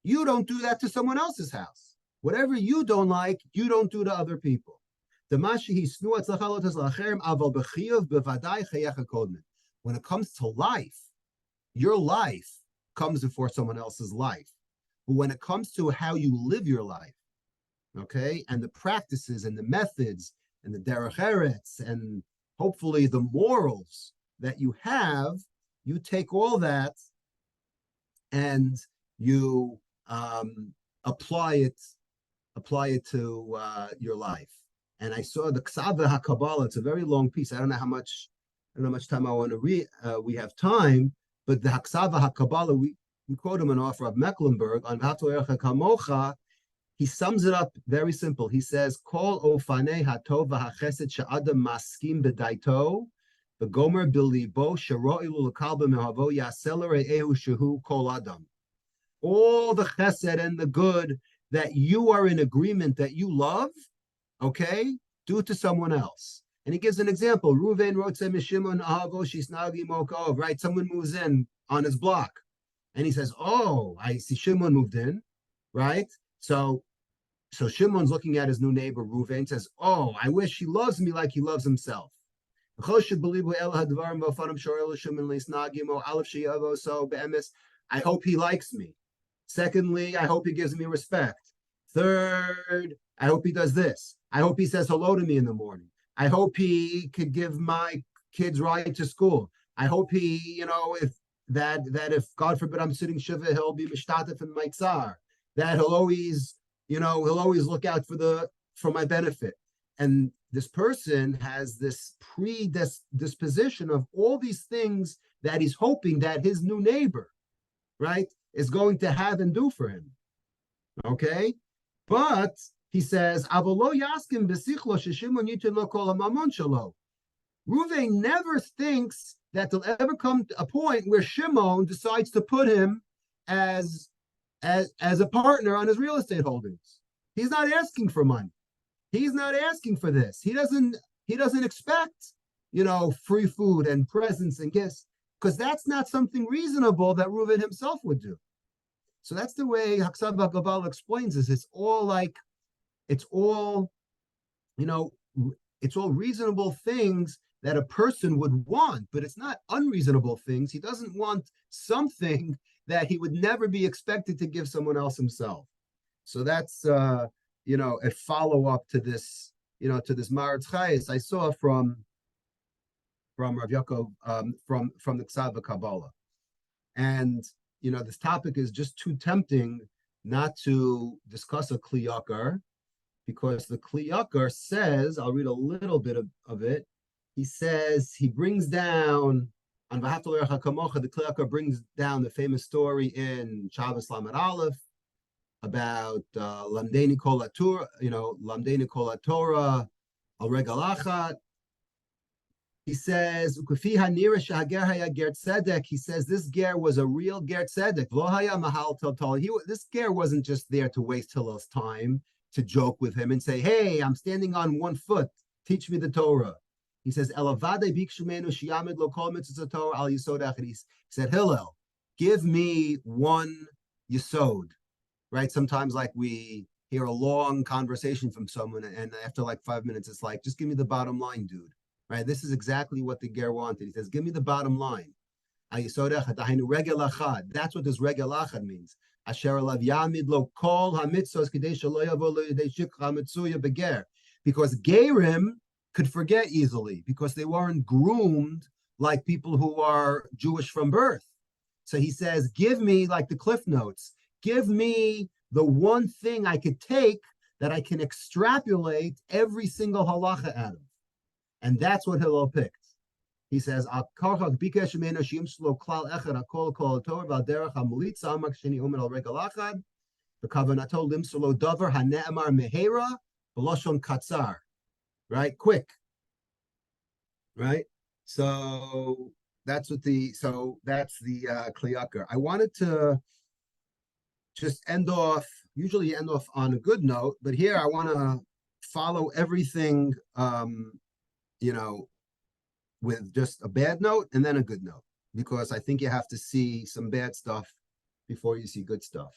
you don't do that to someone else's house. Whatever you don't like, you don't do to other people. When it comes to life, your life comes before someone else's life. But when it comes to how you live your life, okay, and the practices and the methods and the derech eretz and hopefully the morals that you have, you take all that and you apply it to your life. And I saw the Ksava HaKabbalah. It's a very long piece. I don't know how much time I want to read. We have time, but the Ksava HaKabbalah, we quote him an offer of Mecklenburg on V'Hatoerecha Kamocha. He sums it up very simple. He says, Kol ofanei hatov v'hachesed she'adam maskim b'daito v'gomer bilibo shero'ilu l'kal b'mehavo yaseh l're'ehu shehu kol adam. All the chesed and the good that you are in agreement that you love, okay, do it to someone else. And he gives an example. Ruven rotze mishimon ahavo shisnagi mokov, right? Someone moves in on his block. And he says, "Oh, I see Shimon moved in, right? So Shimon's looking at his new neighbor Reuven, says, "Oh, I wish he loves me like he loves himself." I hope he likes me. Secondly, I hope he gives me respect. Third, I hope he does this. I hope he says hello to me in the morning. I hope he could give my kids ride to school. I hope he, if if God forbid I'm sitting shiva, he'll be mishtatef in my tsar. That he'll always look out for my benefit. And this person has this predisposition of all these things that he's hoping that his new neighbor, right, is going to have and do for him. Okay? But he says, Avolo Yaskim Besichlo Shishimon Yitin Lo Kol Hamamon Shalo. Ruvain never thinks that there'll ever come a point where Shimon decides to put him as a partner on his real estate holdings. He's not asking for money. He's not asking for this. He doesn't expect, free food and presents and gifts, because that's not something reasonable that Reuven himself would do. So that's the way Haksav Gabal explains this. It's all, it's all reasonable things that a person would want, but it's not unreasonable things. He doesn't want something that he would never be expected to give someone else himself. So that's a follow-up to this, to this Maretz Chayes I saw from Rav Yaakov, from the Ksav Kabbalah. And this topic is just too tempting not to discuss a Kli Yakar, because the Kli Yakar says, I'll read a little bit of it. He says, he brings down on V'ahavta L'Orecha Kamocha, the Kli Yakar brings down the famous story in Shabbos Lamed Aleph about Lamdeini Kol HaTorah, Lamdeini Kol HaTorah, Al Regal Achat. He says, he says this ger was a real ger tzedek. This ger wasn't just there to waste Hillel's time, to joke with him and say, "Hey, I'm standing on one foot. Teach me the Torah." He says, he said, "Hillel, give me one yisod." Right? Sometimes like we hear a long conversation from someone, and after like 5 minutes, it's like, just give me the bottom line, dude. Right? This is exactly what the ger wanted. He says, give me the bottom line. That's what this regel achad means. Because gerim could forget easily, because they weren't groomed like people who are Jewish from birth. So he says, give me, like the Cliff Notes, give me the one thing I could take that I can extrapolate every single halacha out of. And that's what Hillel picked. He says, right? Quick. Right? So that's the Kli Yakar. I wanted to just usually end off on a good note, but here I want to follow everything with just a bad note and then a good note, because I think you have to see some bad stuff before you see good stuff.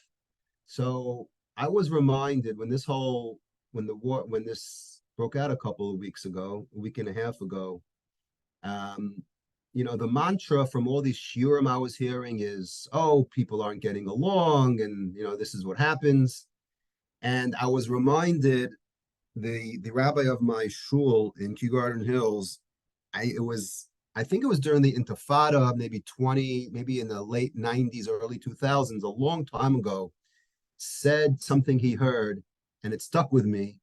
So I was reminded when this broke out a couple of weeks ago, a week and a half ago, the mantra from all these shiurim I was hearing is, oh, people aren't getting along, and this is what happens. And I was reminded, the rabbi of my shul in Kew Garden Hills, I think it was during the Intifada, maybe in the late 90s, early 2000s, a long time ago, said something he heard, and it stuck with me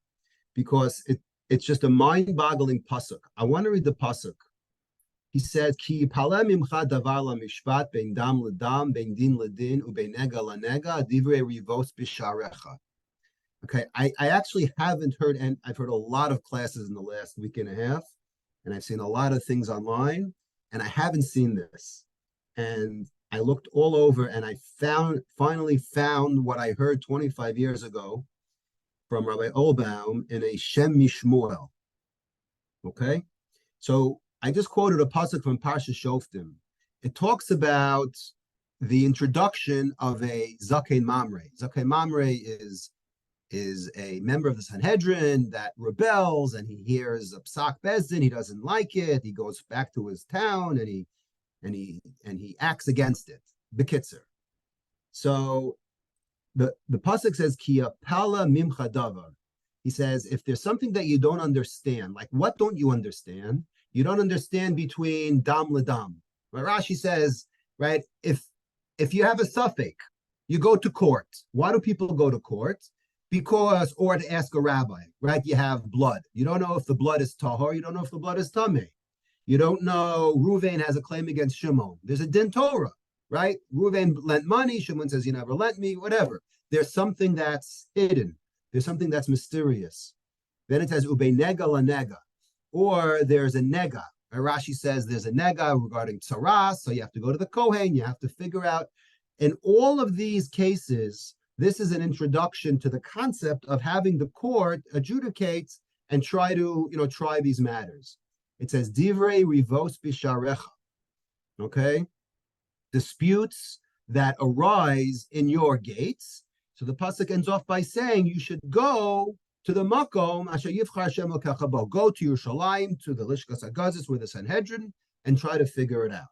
because it's just a mind-boggling pasuk. I want to read the pasuk. He said, "Ki yipaleh mimcha davar lamishpat bein dam ledam, bein din ledin, ubein nega lanega, divrei rivos bisharecha." Okay, I actually haven't heard, and I've heard a lot of classes in the last week and a half, and I've seen a lot of things online, and I haven't seen this. And I looked all over, and I finally found what I heard 25 years ago from Rabbi Olbaum in a Shem Mishmuel. Okay, so I just quoted a pasuk from Parsha Shoftim. It talks about the introduction of a Zaken Mamre. Zaken Mamre is a member of the Sanhedrin that rebels, and he hears a psak bezdin. He doesn't like it. He goes back to his town, and he acts against it. Bekitzer. So the pasuk says ki apala mimcha davar. He says if there's something that you don't understand, like what don't you understand? You don't understand between dam ledam. Right? Rashi says, right, if you have a suffix, you go to court. Why do people go to court? Because, or to ask a rabbi, right? You have blood. You don't know if the blood is tahor. You don't know if the blood is tameh. You don't know. Ruvain has a claim against Shimon. There's a din Torah, right? Ruvain lent money. Shimon says, you never lent me, whatever. There's something that's hidden. There's something that's mysterious. Then it says, ube nega la nega. Or there's a nega. Rashi says there's a nega regarding tzaras. So you have to go to the Kohen. You have to figure out. In all of these cases, this is an introduction to the concept of having the court adjudicate and try these matters. It says, divrei rivos bisharecha, okay? Disputes that arise in your gates. So the pasuk ends off by saying you should go to the makom asher yivchar Hashem lokecha bo. Go to Yerushalayim, to the Lishkas HaGazis, with the Sanhedrin, and try to figure it out.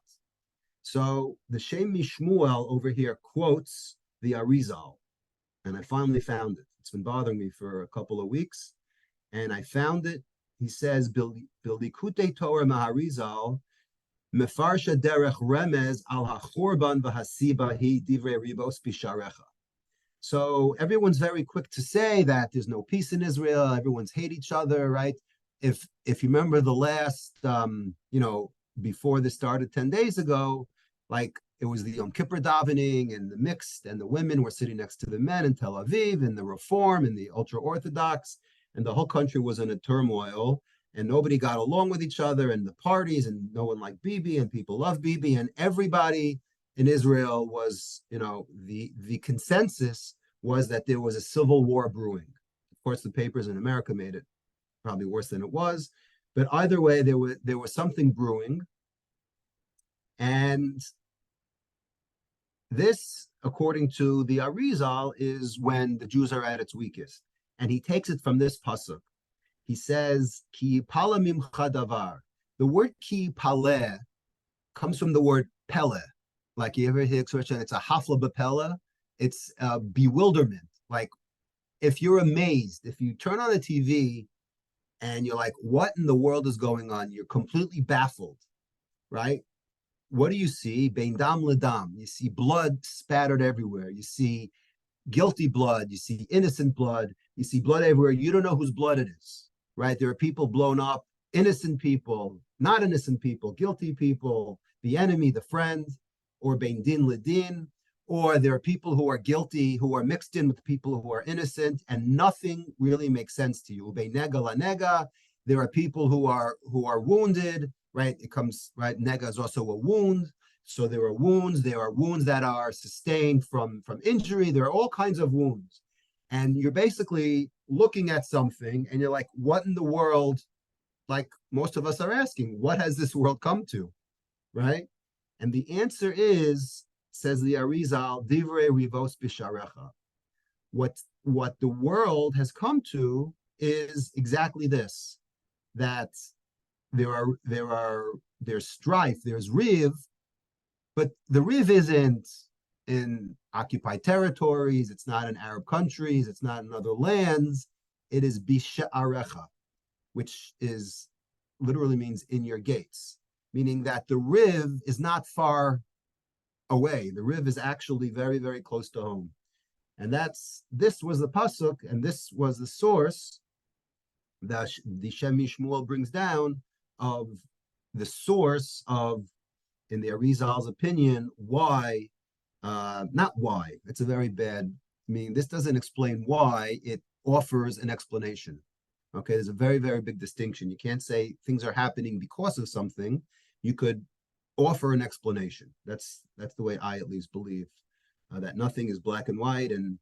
So the Shem Mishmuel over here quotes the Arizal, and I finally found it. It's been bothering me for a couple of weeks, and I found it. He says, Bildikute Torah Maharizal, Mefarsha derech remez al hachorban v'hasiba hi divrei ribos bisharecha. So everyone's very quick to say that there's no peace in Israel. Everyone's hate each other, right? If you remember the last, before this started 10 days ago, like it was the Yom Kippur davening and the mixed, and the women were sitting next to the men in Tel Aviv, and the Reform and the ultra-Orthodox, and the whole country was in a turmoil, and nobody got along with each other, and the parties, and no one liked Bibi, and people love Bibi, and everybody in Israel was, the consensus was that there was a civil war brewing. Of course, the papers in America made it probably worse than it was, but either way, there was something brewing, and this, according to the Arizal, is when the Jews are at its weakest. And he takes it from this pasuk. He says, Ki pala mimcha davar. The word ki paleh comes from the word pele. Like you ever hear the expression, it's a hafla b'pele. It's bewilderment. Like if you're amazed, if you turn on the TV and you're like, what in the world is going on? You're completely baffled, right? What do you see? Bein dam ledam. You see blood spattered everywhere. You see guilty blood. You see innocent blood. You see blood everywhere. You don't know whose blood it is, right? There are people blown up, innocent people, not innocent people, guilty people, the enemy, the friend, or bein din ledin, or there are people who are guilty, who are mixed in with people who are innocent, and nothing really makes sense to you. Bein nega la nega. There are people who are wounded, right? It comes, right? Nega is also a wound. So there are wounds that are sustained from injury. There are all kinds of wounds. And you're basically looking at something and you're like, what in the world? Like most of us are asking, what has this world come to? Right? And the answer is, says the Arizal, divrei rivos bisharecha. What the world has come to is exactly this, that there's strife, there's riv, but the riv isn't in occupied territories, it's not in Arab countries, it's not in other lands, it is bisha'arecha, which is literally means in your gates, meaning that the riv is not far away. The riv is actually very, very close to home. And this was the pasuk, and this was the source that the Shem Mishmuel brings down of the source of, in the Arizal's opinion, why, not why, it's a very bad, this doesn't explain why, it offers an explanation. Okay, there's a very, very big distinction. You can't say things are happening because of something. You could offer an explanation. That's the way I at least believe, that nothing is black and white. And,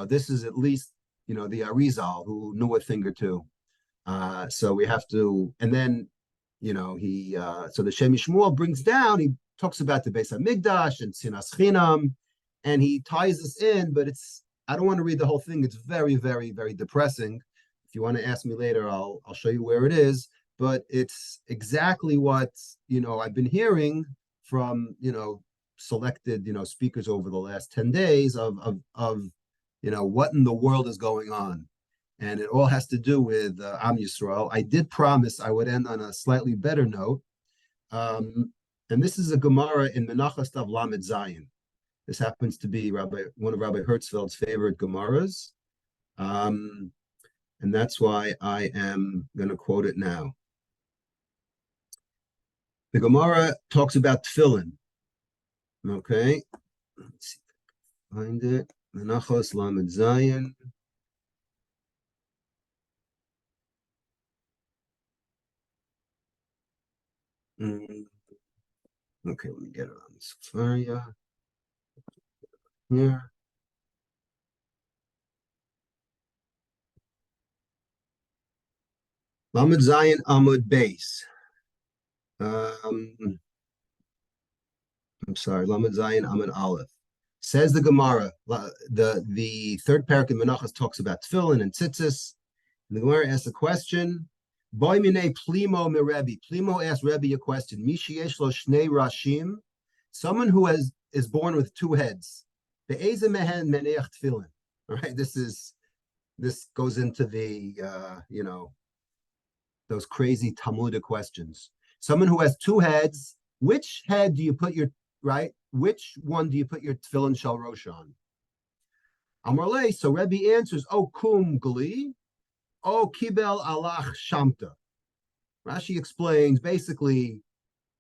this is at least, the Arizal who knew a thing or two. So we have to, and then, so the Shem Shmuel brings down, talks about the Beis Hamikdash and Sinas Chinam, and he ties this in, but I don't want to read the whole thing. It's very, very, very depressing. If you want to ask me later, I'll show you where it is. But it's exactly what I've been hearing from selected speakers over the last 10 days of what in the world is going on. And it all has to do with Am Yisrael. I did promise I would end on a slightly better note. And this is a Gemara in Menachos Tav Lamed Zayin. This happens to be one of Rabbi Hertzfeld's favorite Gemaras. And that's why I am going to quote it now. The Gemara talks about tefillin. Okay. Let's see if I can find it. Menachos Lamed Zayin. Okay, let me get it on the Sefaria. Here. Lamed Zayin Amud Beis. I'm sorry, Lamed Zayin Amud Aleph. Says the Gemara, the third parak in Menachos talks about tefillin and tzitzis. And the Gemara asks a question. Boy mine plimo me Rebbe. Plimo asked Rebbe a question. Mishi yeshlo shnei rashim. Someone who is born with two heads. Be'eze mehen meneach tefillin. All right, this goes into the those crazy Talmudic questions. Someone who has two heads. Which head do you put which one do you put your tefillin shel rosh on? Amar, so Rebbe answers, O kum gli, O kibel alach shamta. Rashi explains, basically,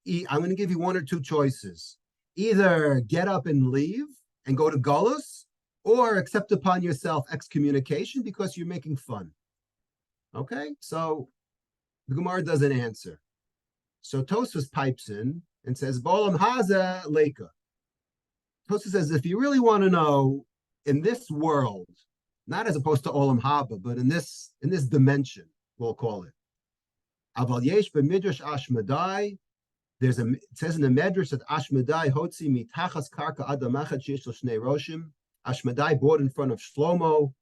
I'm going to give you one or two choices. Either get up and leave and go to Golus, or accept upon yourself excommunication because you're making fun. Okay, so the Gemara doesn't answer. So Tosfos pipes in and says, B'olam haza leika. Tosfos says, if you really want to know, in this world, not as opposed to Olam Haba, but in this dimension, we'll call it. Aval yesh b'midrash Ashmadai. It says in the Medrash that Ashmadai hotzi mitachas karka adamachat sheyesh lo shnei roshim. Ashmadai brought in front of Shlomo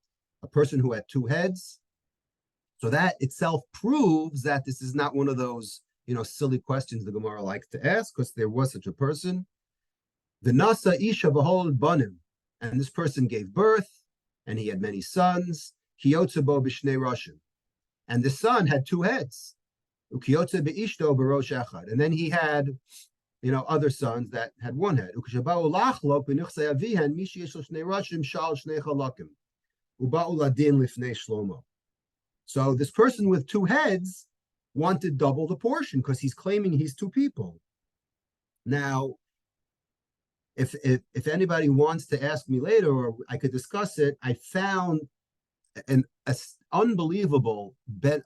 a person who had two heads. So that itself proves that this is not one of those silly questions the Gemara likes to ask, because there was such a person. The Nasa Isha V'hol Banim, and this person gave birth, and he had many sons. Kiyotzebo b'shnei roshim, and the son had two heads. Ukiyotze beishto b'rosh echad, and then he had, other sons that had one head. Ukishabau lachlok b'nichsei avihan mishi yesh lo shnei roshim shal shnei chalakim uba'u ladin lifnei Shlomo. So this person with two heads wanted double the portion because he's claiming he's two people. Now, if anybody wants to ask me later, or I could discuss it, I found an unbelievable Ben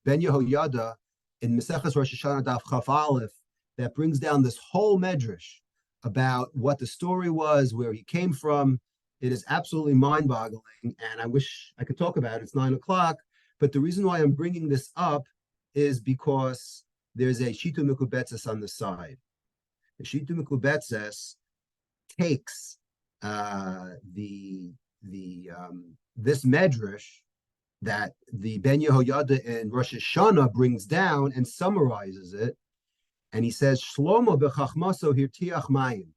Yehoyada in Maseches Rosh Hashanah Daf Chaf Aleph that brings down this whole medrash about what the story was, where he came from. It is absolutely mind-boggling, and I wish I could talk about it. It's 9 o'clock, but the reason why I'm bringing this up is because there's a Shitu Mekubetzes on the side. The Shitu Mekubetzes takes this medrash that the Ben Yehoyada in Rosh Hashanah brings down and summarizes it, and he says Shlomo bechachmaso hirtiach mayim.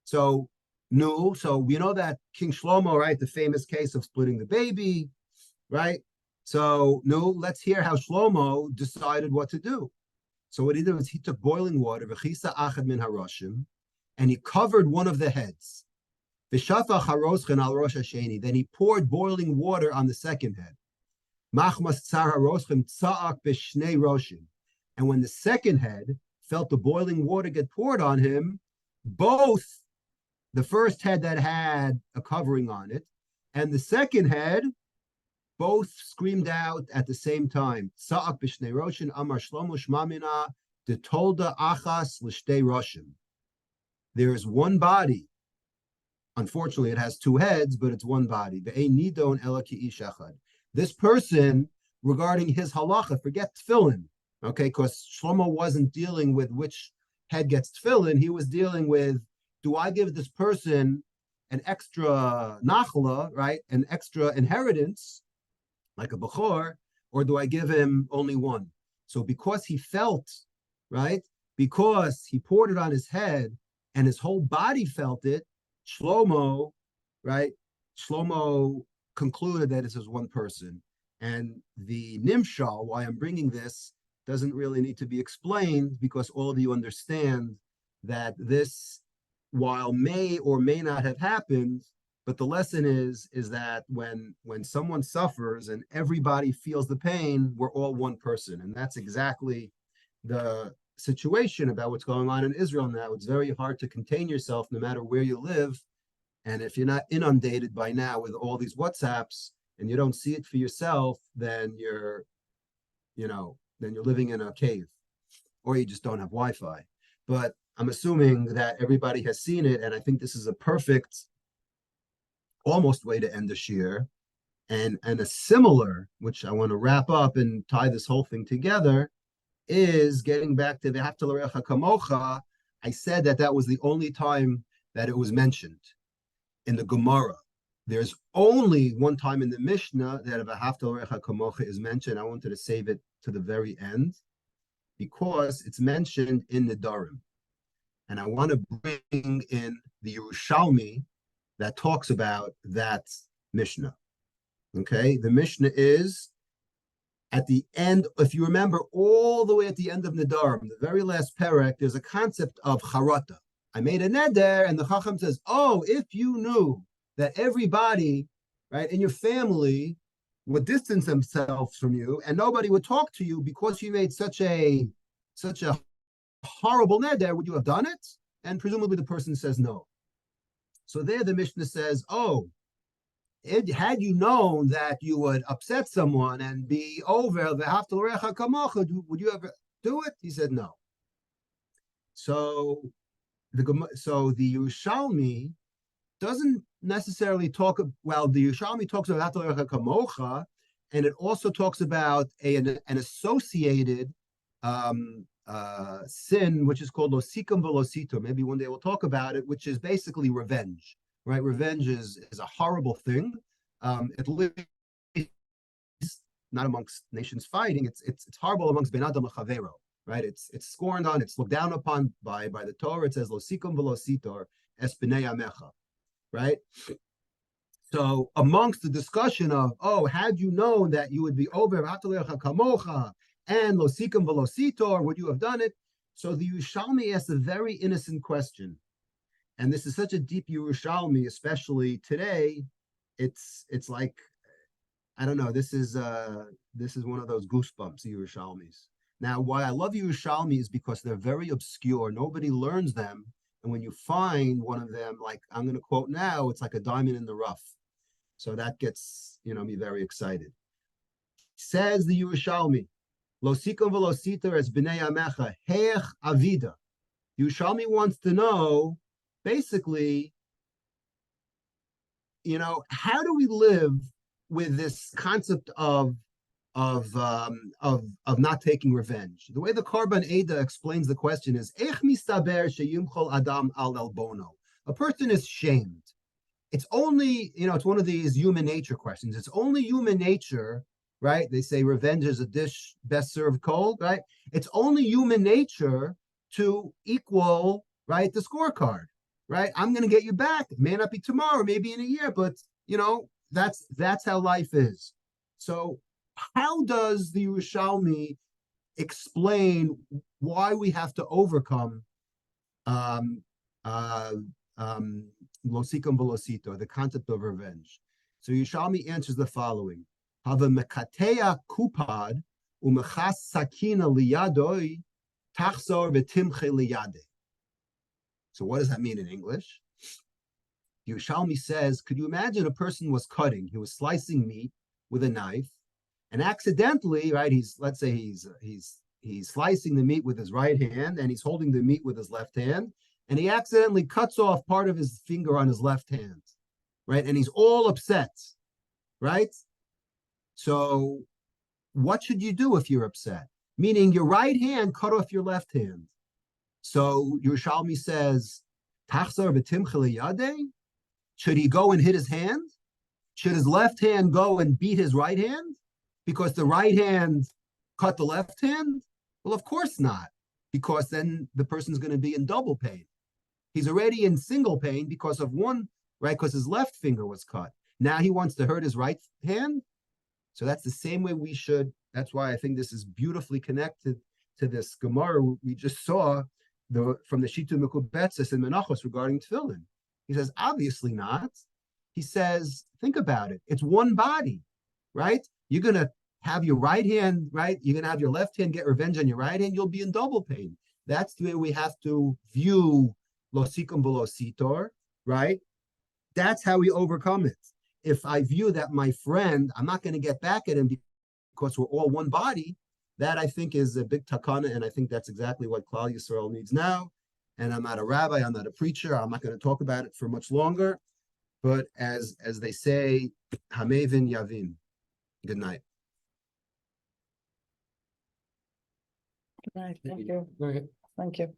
So we know that King Shlomo, right, the famous case of splitting the baby, right? So let's hear how Shlomo decided what to do. So what he did was he took boiling water, v'chisa achad min haroshim, and he covered one of the heads. V'shafach haroschen al rosh hasheni. Then he poured boiling water on the second head. Machmas tsar haroschim tza'ak b'shnei roshim. And when the second head felt the boiling water get poured on him, both the first head that had a covering on it and the second head both screamed out at the same time. Tza'ak b'shnei roshim amar Shlomo shmamina detolda achas l'shtei roshim. There is one body. Unfortunately, it has two heads, but it's one body. This person, regarding his halacha, forget tefillin, okay, because Shlomo wasn't dealing with which head gets tefillin, he was dealing with, do I give this person an extra nachla, right? An extra inheritance, like a bechor, or do I give him only one? So because he felt, right? Because he poured it on his head and his whole body felt it, Shlomo, right? Shlomo concluded that this is one person. And the nimshal, why I'm bringing this, doesn't really need to be explained because all of you understand that this, while may or may not have happened, but the lesson is that when someone suffers and everybody feels the pain, we're all one person. And that's exactly the situation about what's going on in Israel now. It's very hard to contain yourself no matter where you live. And if you're not inundated by now with all these WhatsApps and you don't see it for yourself, then then you're living in a cave or you just don't have Wi-Fi. But I'm assuming that everybody has seen it. And I think this is a perfect almost way to end the shir. And a similar, which I want to wrap up and tie this whole thing together, is getting back to the V'ahavta l'reacha kamocha. I said that was the only time that it was mentioned in the Gemara. There's only one time in the Mishnah that V'ahavta l'reacha kamocha is mentioned. I wanted to save it to the very end because it's mentioned in the Darim. And I want to bring in the Yerushalmi that talks about that Mishnah. Okay, the Mishnah is at the end, if you remember, all the way at the end of Nedarim, the very last parak, there's a concept of charata. I made a neder, and the Chacham says, oh, if you knew that everybody, right, in your family would distance themselves from you and nobody would talk to you because you made such a horrible neder, would you have done it? And presumably the person says no. So there the Mishnah says, oh, had you known that you would upset someone and be over, v'ahavta l'reacha kamocha, would you ever do it? He said no. So the Yerushalmi doesn't necessarily talk, well, the Yerushalmi talks about v'ahavta l'reacha kamocha, and it also talks about an associated sin, which is called losikam velosito. Maybe one day we'll talk about it, which is basically revenge. Right, revenge is a horrible thing. At least not amongst nations fighting. It's horrible amongst ben adam lechavero. Right, it's scorned on. It's looked down upon by the Torah. It says lo sikum v'lo sitor es b'nei amecha. Right. So amongst the discussion of had you known that you would be over v'atalecha kamocha and lo sikum v'lo sitor, would you have done it? So the Yerushalmi asks a very innocent question. And this is such a deep Yerushalmi, especially today. It's like, I don't know. This is one of those goosebumps Yerushalmis. Now, why I love Yerushalmi is because they're very obscure. Nobody learns them, and when you find one of them, like I'm going to quote now, it's like a diamond in the rough. So that gets me very excited. Says the Yerushalmi, "Lo sikom v'lo siter es b'nei amecha heich avida." Yerushalmi wants to know. Basically, how do we live with this concept of not taking revenge? The way the Karban Eda explains the question is, "Ech mistaber sheyimchol adam al elbono." A person is shamed. It's only, it's one of these human nature questions. It's only human nature, right? They say revenge is a dish best served cold, right? It's only human nature to equal, right, the scorecard. Right, I'm going to get you back. It may not be tomorrow, maybe in a year, but that's how life is. So, how does the Yerushalmi explain why we have to overcome losikam velosito, the concept of revenge? So Yerushalmi answers the following: Hava mekateya kupad umechas sakina liyadoi tachzor v'timche liyade. So what does that mean in English? Yerushalmi says, could you imagine a person was cutting, he was slicing meat with a knife, and accidentally, right, let's say he's slicing the meat with his right hand and he's holding the meat with his left hand, and he accidentally cuts off part of his finger on his left hand, right? And he's all upset, right? So what should you do if you're upset? Meaning your right hand cut off your left hand. So Yerushalmi says, Tachzar v'timchel yadeh. Should he go and hit his hand? Should his left hand go and beat his right hand? Because the right hand cut the left hand? Well, of course not, because then the person's going to be in double pain. He's already in single pain because of one, right? Because his left finger was cut. Now he wants to hurt his right hand. So that's the same way we should. That's why I think this is beautifully connected to this Gemara we just saw from the Shitu Mekubetzes and Menachos regarding tefillin. He says, obviously not. He says, think about it. It's one body, right? You're going to have your right hand, right? You're going to have your left hand get revenge on your right hand. You'll be in double pain. That's the way we have to view losikum velositor, right? That's how we overcome it. If I view that my friend, I'm not going to get back at him because we're all one body, that I think is a big takana, and I think that's exactly what Klal Yisrael needs now. And I'm not a rabbi, I'm not a preacher, I'm not going to talk about it for much longer. But as they say, Hamevin Yavin. Good night. Good night. Thank you. Thank you.